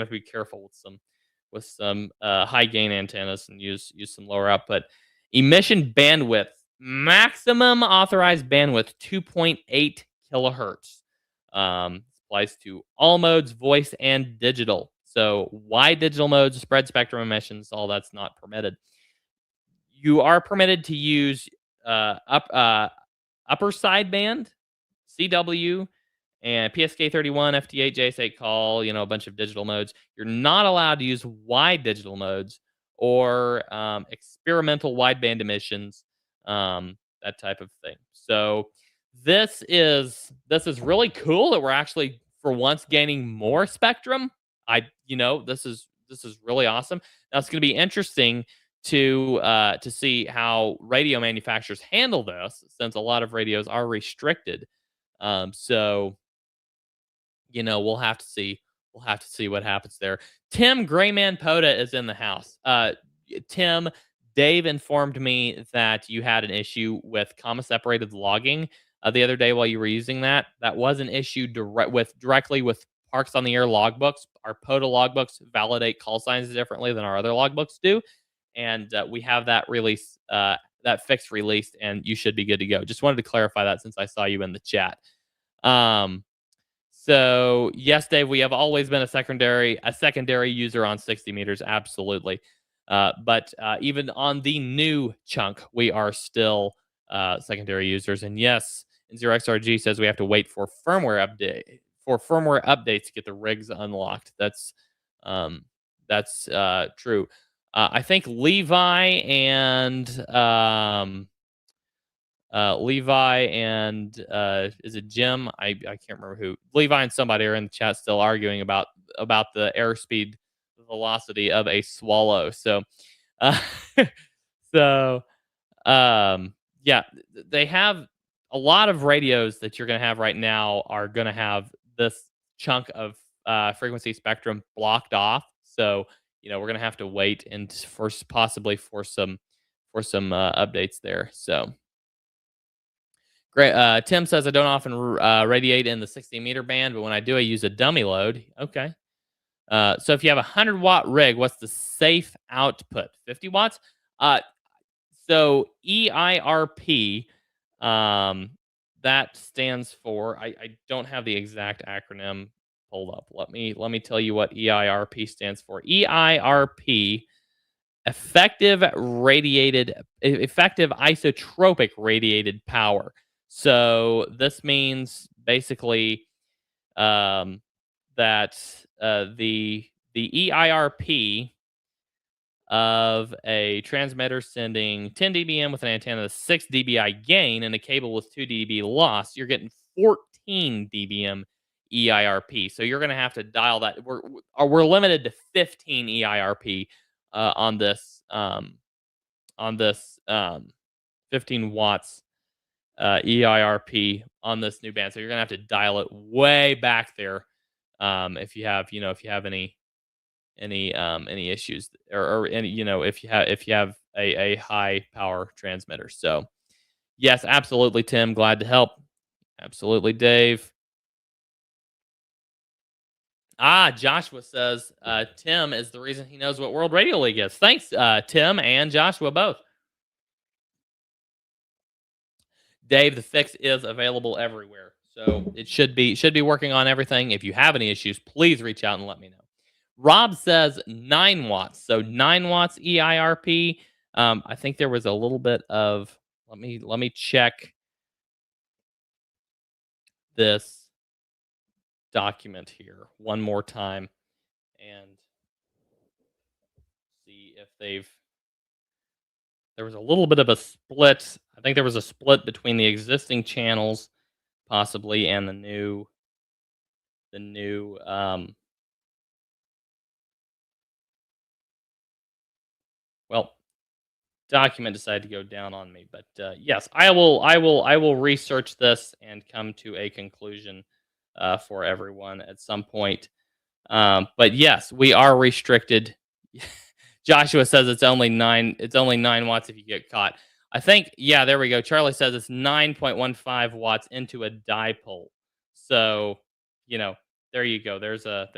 to be careful with some high gain antennas and use some lower output. Emission bandwidth, maximum authorized bandwidth, 2.8 kilohertz. Applies to all modes, voice and digital. So wide digital modes, spread spectrum emissions, all that's not permitted. You are permitted to use upper sideband, CW, and PSK31, FT8, JS8 call, a bunch of digital modes. You're not allowed to use wide digital modes or experimental wideband emissions, that type of thing. So this is really cool that we're actually, for once, gaining more spectrum. This is really awesome. Now it's going to be interesting to see how radio manufacturers handle this, since a lot of radios are restricted. So we'll have to see. We'll have to see what happens there. Tim Grayman Poda is in the house. Tim, Dave informed me that you had an issue with comma separated logging the other day while you were using that. That was an issue directly with Parks on the Air logbooks. Our POTA logbooks validate call signs differently than our other logbooks do. and we have that release, that fix released, and you should be good to go. Just wanted to clarify that since I saw you in the chat. So yes, Dave, we have always been a secondary user on 60 meters, absolutely. But even on the new chunk, we are still secondary users. And yes, N0XRG says we have to wait for firmware updates to get the rigs unlocked. That's true. I think Levi and is it Jim? I can't remember who. Levi and somebody are in the chat still arguing about the airspeed velocity of a swallow. So, uh, so yeah, they have a lot of radios that you're going to have right now are going to have this chunk of frequency spectrum blocked off. So we're going to have to wait and possibly for some updates there. So. Great. Tim says I don't often radiate in the 60-meter band, but when I do, I use a dummy load. Okay. So if you have a 100-watt rig, what's the safe output? 50 watts. So EIRP. That stands for. I don't have the exact acronym pulled up. Let me tell you what EIRP stands for. EIRP. Effective isotropic radiated power. So this means basically that the EIRP of a transmitter sending 10 dBm with an antenna, 6 dBi gain, and a cable with 2 dB loss, you're getting 14 dBm EIRP. So you're going to have to dial that. We're limited to 15 EIRP on this 15 watts EIRP on this new band. So you're gonna have to dial it way back there if you have any issues or any if you have a high power transmitter. So yes, absolutely, Tim. Glad to help. Absolutely, Dave. Joshua says Tim is the reason he knows what World Radio League is. Thanks, Tim and Joshua both. Dave, the fix is available everywhere, so it should be working on everything. If you have any issues, please reach out and let me know. Rob says 9 watts, so 9 watts EIRP. I think there was a little bit of let me check this document here one more time and see if there was a little bit of a split. I think there was a split between the existing channels possibly and the new document decided to go down on me. But yes, I will research this and come to a conclusion for everyone at some point. But yes, we are restricted. Joshua says it's only 9 watts if you get caught. I think, yeah, there we go. Charlie says it's 9.15 watts into a dipole. So, there you go. There's a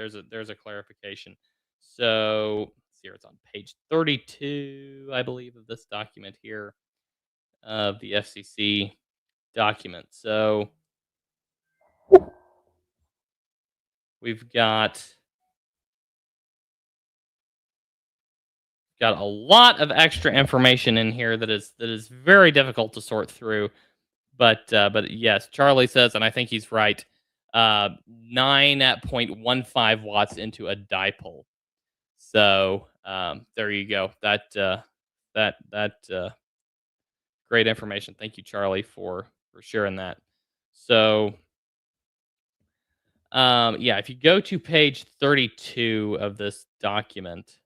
clarification. So, let's see here. It's on page 32, I believe, of this document here of the FCC document. So, we've got a lot of extra information in here that is very difficult to sort through. But yes, Charlie says, and I think he's right, 9.15 watts into a dipole. So there you go. That great information. Thank you, Charlie, for sharing that. So yeah, if you go to page 32 of this document,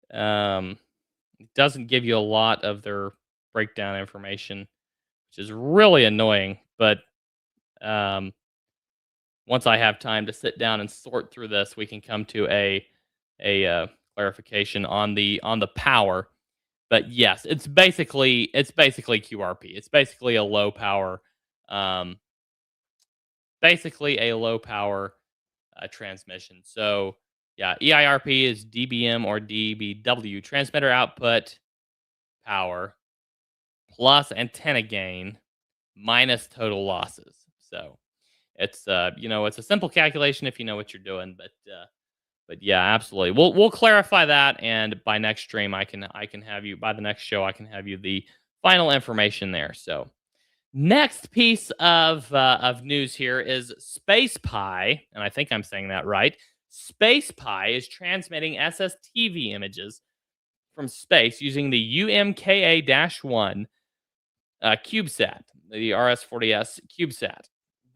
it doesn't give you a lot of their breakdown information, which is really annoying. But once I have time to sit down and sort through this, we can come to a clarification on the power. But yes, it's basically QRP. It's basically a low power, transmission. So Yeah, EIRP is dBm or dBW, transmitter output power plus antenna gain minus total losses. So it's it's a simple calculation if you know what you're doing, but yeah, absolutely. We'll clarify that, and by next stream I can have you, by the next show I can have you the final information there. So next piece of news here is SpacePi, and I think I'm saying that right. SpacePi is transmitting SSTV images from space using the UMKA-1 CubeSat, the RS-40S CubeSat.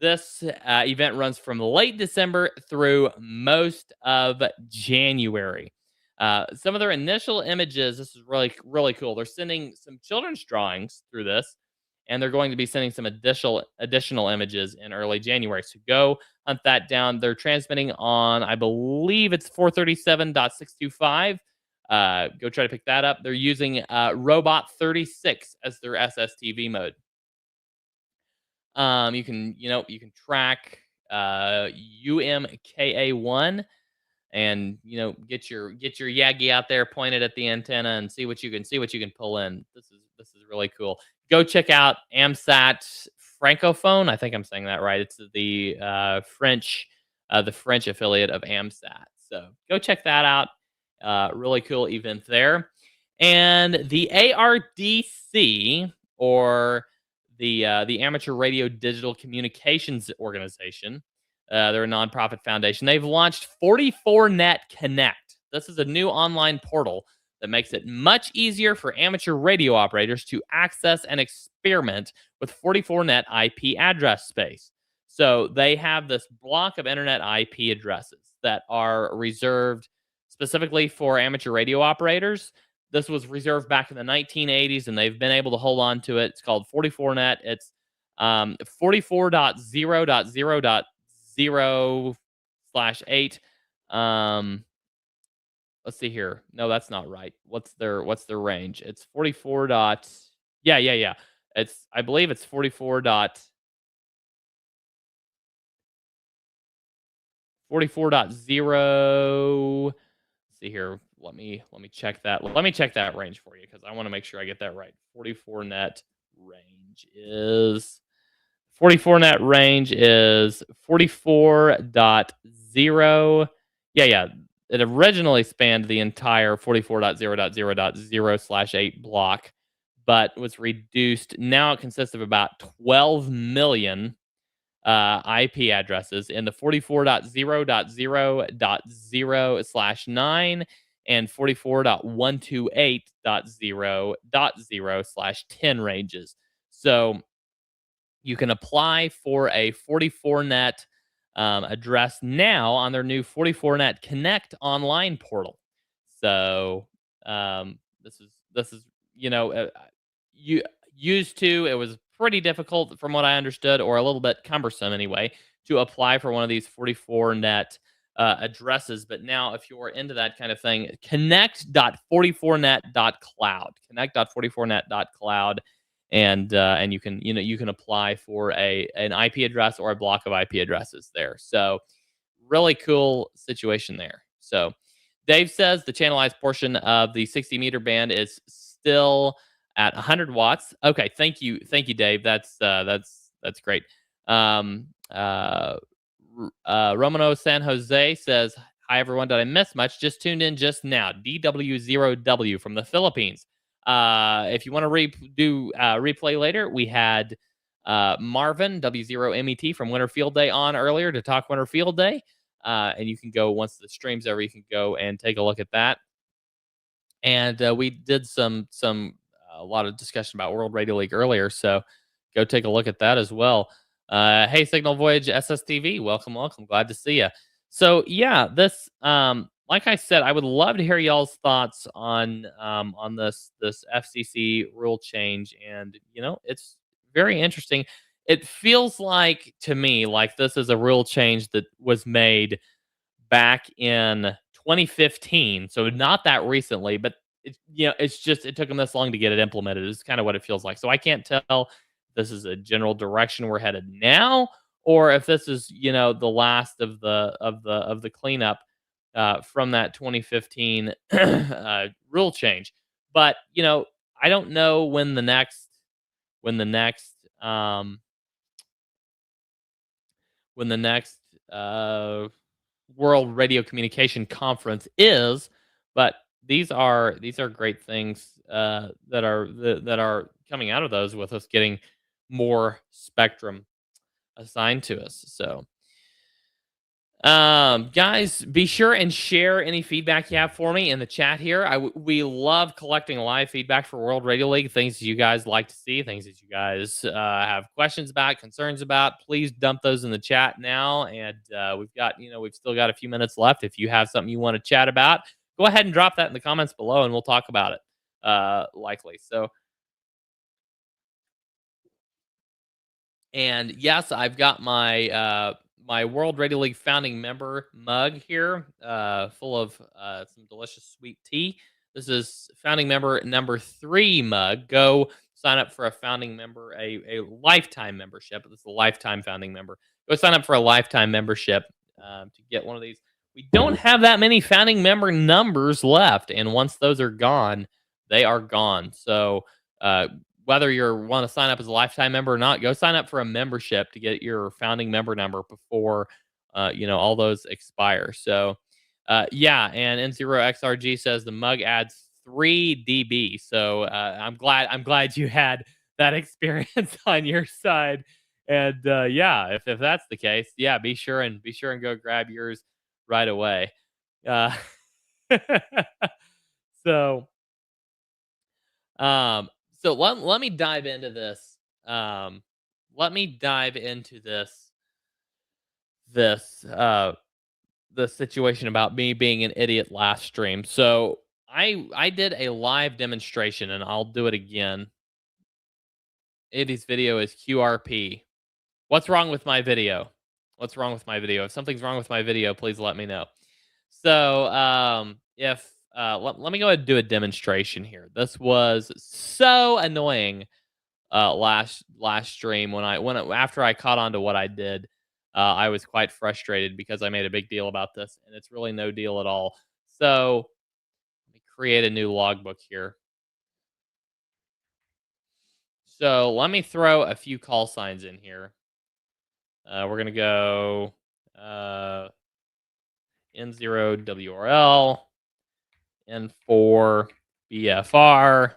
This event runs from late December through most of January. Some of their initial images, this is really, really cool. They're sending some children's drawings through this, and they're going to be sending some additional images in early January. So go hunt that down. They're transmitting on, I believe it's 437.625. Go try to pick that up. They're using Robot 36 as their SSTV mode. You can track UMKA-1 and get your Yagi out there, point it at the antenna, and see what you can pull in. This is really cool. Go check out AMSAT Francophone. I think I'm saying that right. It's the French affiliate of AMSAT. So go check that out. Really cool event there. And the ARDC, or the Amateur Radio Digital Communications Organization, they're a nonprofit foundation. They've launched 44Net Connect. This is a new online portal that makes it much easier for amateur radio operators to access and experiment with 44Net IP address space. So they have this block of internet IP addresses that are reserved specifically for amateur radio operators. This was reserved back in the 1980s, and they've been able to hold on to it. It's called 44Net. It's 44.0.0.0/8. Let's see here. No, that's not right. What's their range? It's 44 dot. Yeah. I believe it's 44 dot 44.0. See here. Let me check that. Let me check that range for you, because I want to make sure I get that right. 44Net range is 44.0. Yeah. It originally spanned the entire 44.0.0.0/8 block, but was reduced. Now it consists of about 12 million IP addresses in the 44.0.0.0/9 and 44.128.0.0/10 ranges. So you can apply for a 44Net address now on their new 44Net Connect online portal. So this is you used to, it was pretty difficult from what I understood, or a little bit cumbersome anyway, to apply for one of these 44Net addresses. But now, if you're into that kind of thing, connect.44net.cloud, connect.44net.cloud, and you can apply for an IP address or a block of IP addresses there. So really cool situation there. So Dave says the channelized portion of the 60 meter band is still at 100 watts. Okay, thank you, Dave. That's great. Romano San Jose says, "Hi everyone, did I miss much? Just tuned in just now. DW0W from the Philippines. If you want to replay later, we had Marvin W0MET from Winter Field Day on earlier to talk Winter Field Day, and you can go, once the stream's over, you can go and take a look at that. And we did a lot of discussion about World Radio League earlier, so go take a look at that as well. Hey, Signal Voyage SSTV, welcome. Glad to see you. So yeah, this like I said, I would love to hear y'all's thoughts on this FCC rule change, and it's very interesting. It feels like, to me, like this is a rule change that was made back in 2015, so not that recently, but it took them this long to get it implemented. Is kind of what it feels like. So I can't tell if this is a general direction we're headed now, or if this is the last of the cleanup. from that 2015 rule change. But I don't know when the next um, when the next World Radio Communication Conference is, but these are great things that are coming out of those with us getting more spectrum assigned to us. So guys, be sure and share any feedback you have for me in the chat here. We love collecting live feedback for World Radio League, things you guys like to see, things that you guys have questions about, concerns about. Please dump those in the chat now. And we've still got a few minutes left. If you have something you want to chat about, go ahead and drop that in the comments below, and we'll talk about it. Likely. So, and yes, I've got my World Radio League founding member mug here, full of some delicious sweet tea. This is founding member number 3 mug. Go sign up for a founding member, a lifetime membership. This is a lifetime founding member. Go sign up for a lifetime membership to get one of these. We don't have that many founding member numbers left, and once those are gone, they are gone. So whether you want to sign up as a lifetime member or not, go sign up for a membership to get your founding member number before all those expire. So yeah, and N0XRG says the mug adds 3 dB. So I'm glad you had that experience on your side. And yeah, if that's the case, yeah, be sure and go grab yours right away. Uh, so um so let me dive into this. Let me dive into this the situation about me being an idiot last stream. So I did a live demonstration, and I'll do it again. Andy's video is QRP. What's wrong with my video? What's wrong with my video? If something's wrong with my video, please let me know. So if let me go ahead and do a demonstration here. This was so annoying last stream after I caught on to what I did. I was quite frustrated because I made a big deal about this, and it's really no deal at all. So let me create a new logbook here. So let me throw a few call signs in here. We're gonna go N0 WRL, N4 BFR,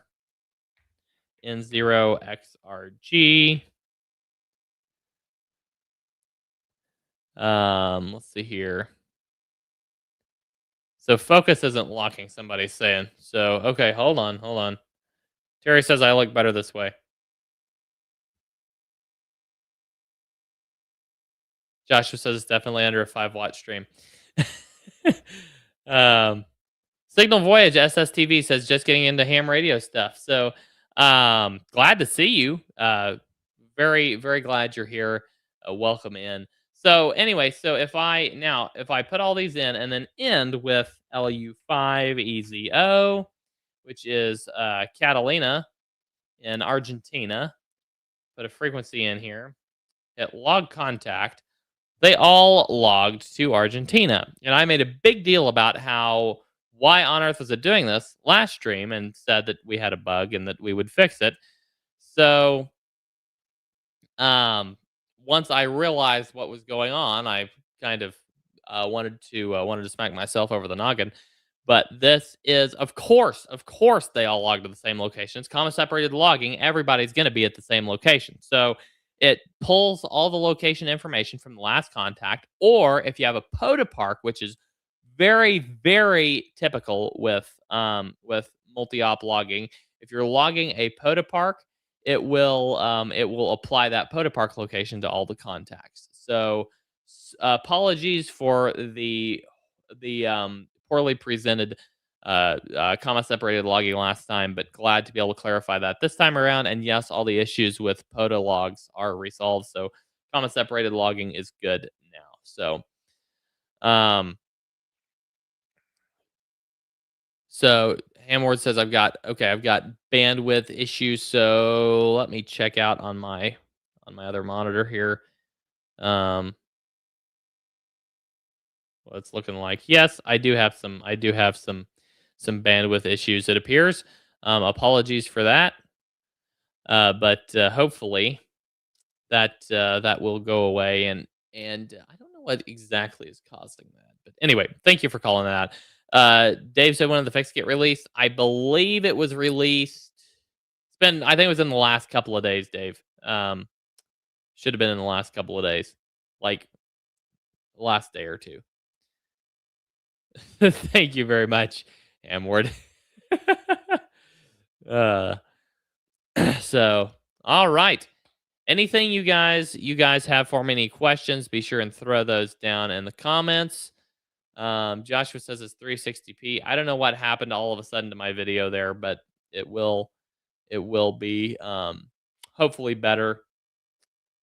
N0 XRG. Let's see here. So focus isn't locking, somebody's saying. So okay, hold on. Terry says I look better this way. Joshua says it's definitely under a 5-watt stream. Signal Voyage SSTV says just getting into ham radio stuff. So glad to see you. Very, very glad you're here. Welcome in. So anyway, so if I put all these in and then end with LU5EZO, which is Catalina in Argentina, put a frequency in here, hit log contact, they all logged to Argentina. And I made a big deal about why on earth was it doing this last stream and said that we had a bug and that we would fix it. So once I realized what was going on, I kind of wanted to smack myself over the noggin. But this is, of course, they all log to the same location. It's comma separated logging. Everybody's going to be at the same location. So it pulls all the location information from the last contact. Or if you have a POTA park, which is very, very typical with multi-op logging, if you're logging a POTA park, it will apply that POTA park location to all the contacts. So apologies for the poorly presented comma separated logging last time, but glad to be able to clarify that this time around. And yes, all the issues with POTA logs are resolved. So comma separated logging is good now. So so Hamward says I've got bandwidth issues. So let me check out on my other monitor here. what it's looking like. Yes, I do have some. Some bandwidth issues. It appears. Apologies for that. But hopefully that will go away. And I don't know what exactly is causing that. But anyway, thank you for calling that. Dave said when did the fix get released? I believe it was released. I think it was in the last couple of days, Dave. Should have been in the last couple of days, like the last day or two. Thank you very much, Amward. uh, so, all right. Anything you guys have for me? Any questions? Be sure and throw those down in the comments. Joshua says it's 360p. I don't know what happened all of a sudden to my video there, but it will be hopefully better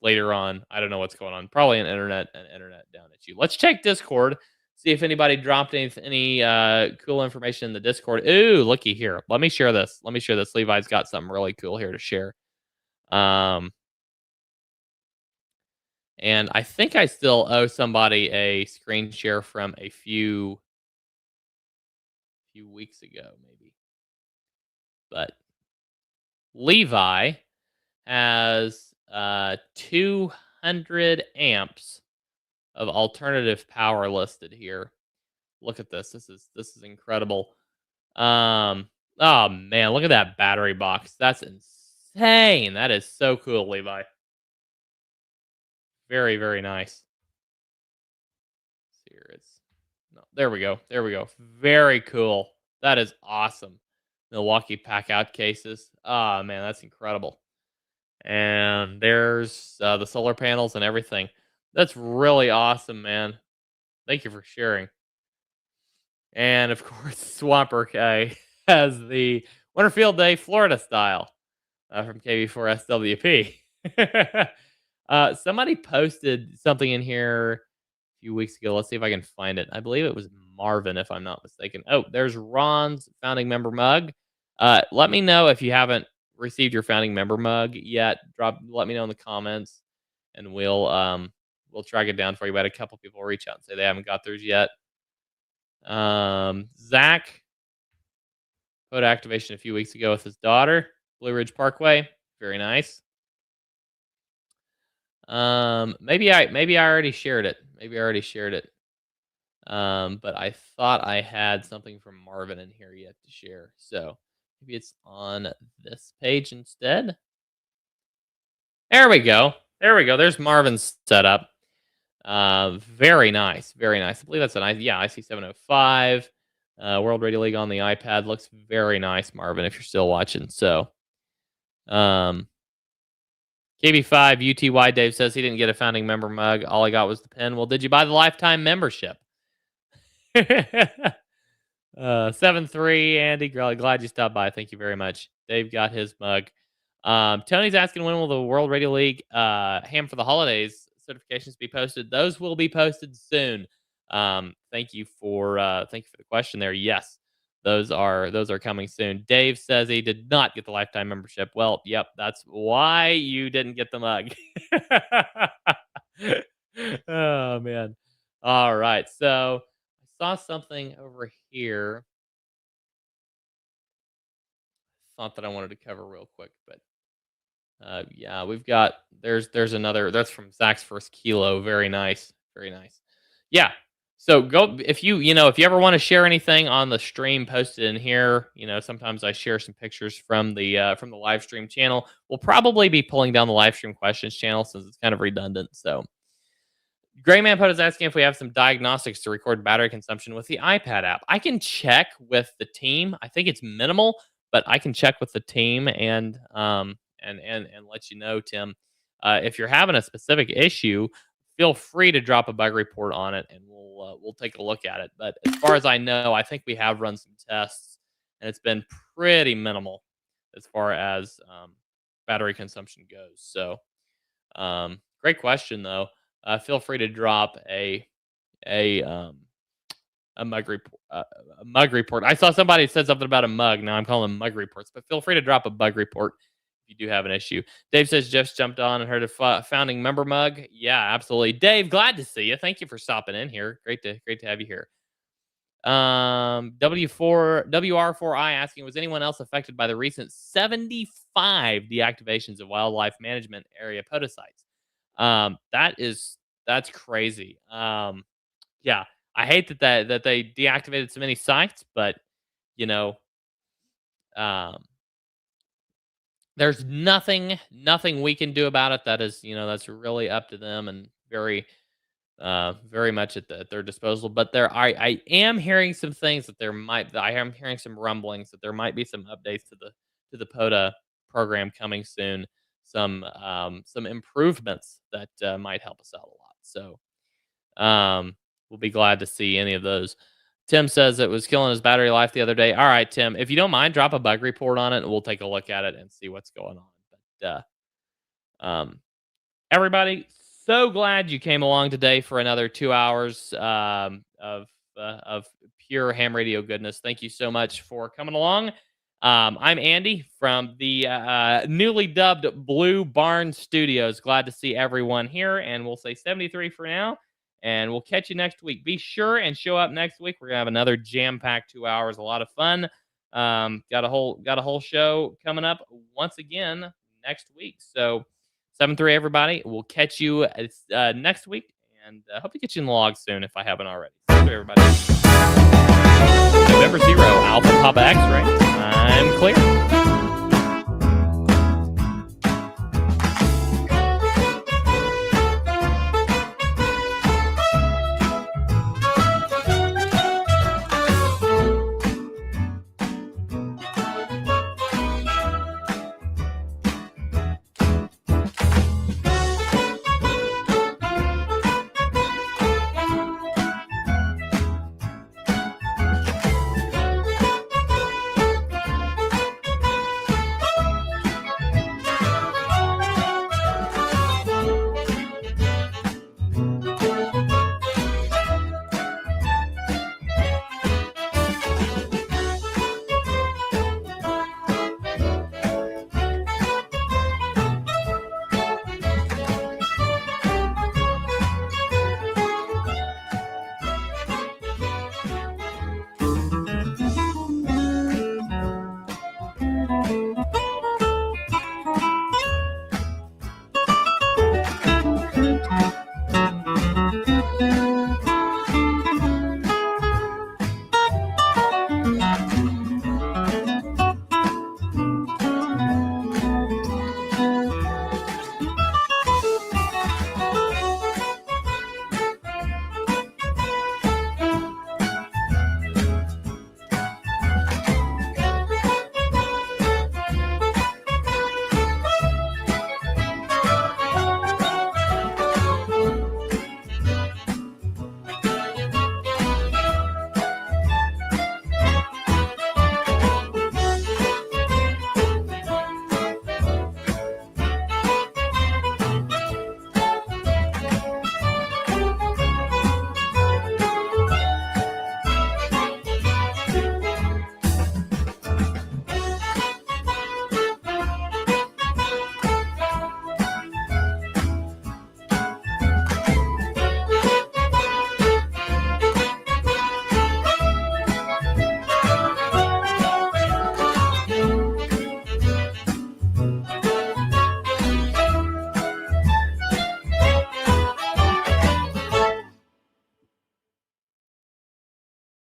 later on. I don't know what's going on. Probably an internet down at you. Let's check Discord. See if anybody dropped any cool information in the Discord. Ooh, looky here. Let me share this. Levi's got something really cool here to share. And I think I still owe somebody a screen share from a few weeks ago, maybe. But Levi has 200 amps of alternative power listed here. Look at this. This is incredible. Oh man, look at that battery box. That's insane. That is so cool, Levi. Very, very nice. Here there we go. Very cool. That is awesome. Milwaukee pack out cases. Oh man, that's incredible. And there's the solar panels and everything. That's really awesome, man. Thank you for sharing. And of course, Swamper K has the Winter Field Day Florida style from KB4SWP. Somebody posted something in here a few weeks ago. Let's see if I can find it. I believe it was Marvin, if I'm not mistaken. Oh, there's Ron's founding member mug. Let me know if you haven't received your founding member mug yet. Let me know in the comments, and we'll track it down for you. We had a couple people reach out and say they haven't got theirs yet. Zach put activation a few weeks ago with his daughter, Blue Ridge Parkway. Very nice. Maybe I already shared it. But I thought I had something from Marvin in here yet to share. So maybe it's on this page instead. There we go. There's Marvin's setup. Very nice. I believe that's an IC705. World Radio League on the iPad looks very nice, Marvin, if you're still watching. So, KB5 UTY Dave says he didn't get a founding member mug. All I got was the pen. Well, did you buy the lifetime membership? 7-3 Andy, glad you stopped by. Thank you very much. Dave got his mug. Tony's asking when will the World Radio League Ham for the Holidays certifications be posted? Those will be posted soon. Thank you for the question there. Yes, those are coming soon. Dave says he did not get the lifetime membership. Well, yep, that's why you didn't get the mug. Oh man. All right. So I saw something over here. Thought that I wanted to cover real quick, but yeah, we've got there's another that's from Zach's First Kilo. Very nice. Yeah. So go if you ever want to share anything on the stream, post it in here. Sometimes I share some pictures from the live stream channel. We'll probably be pulling down the live stream questions channel since it's kind of redundant. So Grayman Pot is asking if we have some diagnostics to record battery consumption with the iPad app. I can check with the team. I think it's minimal, but I can check with the team and let you know, Tim. If you're having a specific issue, feel free to drop a bug report on it, and we'll take a look at it. But as far as I know, I think we have run some tests, and it's been pretty minimal as far as battery consumption goes. So, great question though. Feel free to drop a mug report. A mug report. I saw somebody said something about a mug. Now I'm calling them mug reports, but feel free to drop a bug report if you do have an issue. Dave says just jumped on and heard a founding member mug. Yeah, absolutely. Dave, glad to see you. Thank you for stopping in here. Great to have you here. WR4I asking, was anyone else affected by the recent 75 deactivations of wildlife management area POTA sites? That's crazy. Yeah, I hate that they deactivated so many sites, but you know, there's nothing we can do about it. That is, that's really up to them and very much at their disposal. But I am hearing some things that I am hearing some rumblings that there might be some updates to the POTA program coming soon. Some improvements that might help us out a lot. So we'll be glad to see any of those. Tim says it was killing his battery life the other day. All right, Tim, if you don't mind, drop a bug report on it and we'll take a look at it and see what's going on. But everybody, so glad you came along today for another 2 hours of pure ham radio goodness. Thank you so much for coming along. I'm Andy from the newly dubbed Blue Barn Studios. Glad to see everyone here, and we'll say 73 for now, and we'll catch you next week. Be sure and show up next week. We're gonna have another jam-packed 2 hours, a lot of fun. Got a whole show coming up once again next week. So 7-3, everybody. We'll catch you next week, and hope to get you in the log soon if I haven't already. 7-3, everybody. November 0, Alpha Papa X-ray. I'm clear.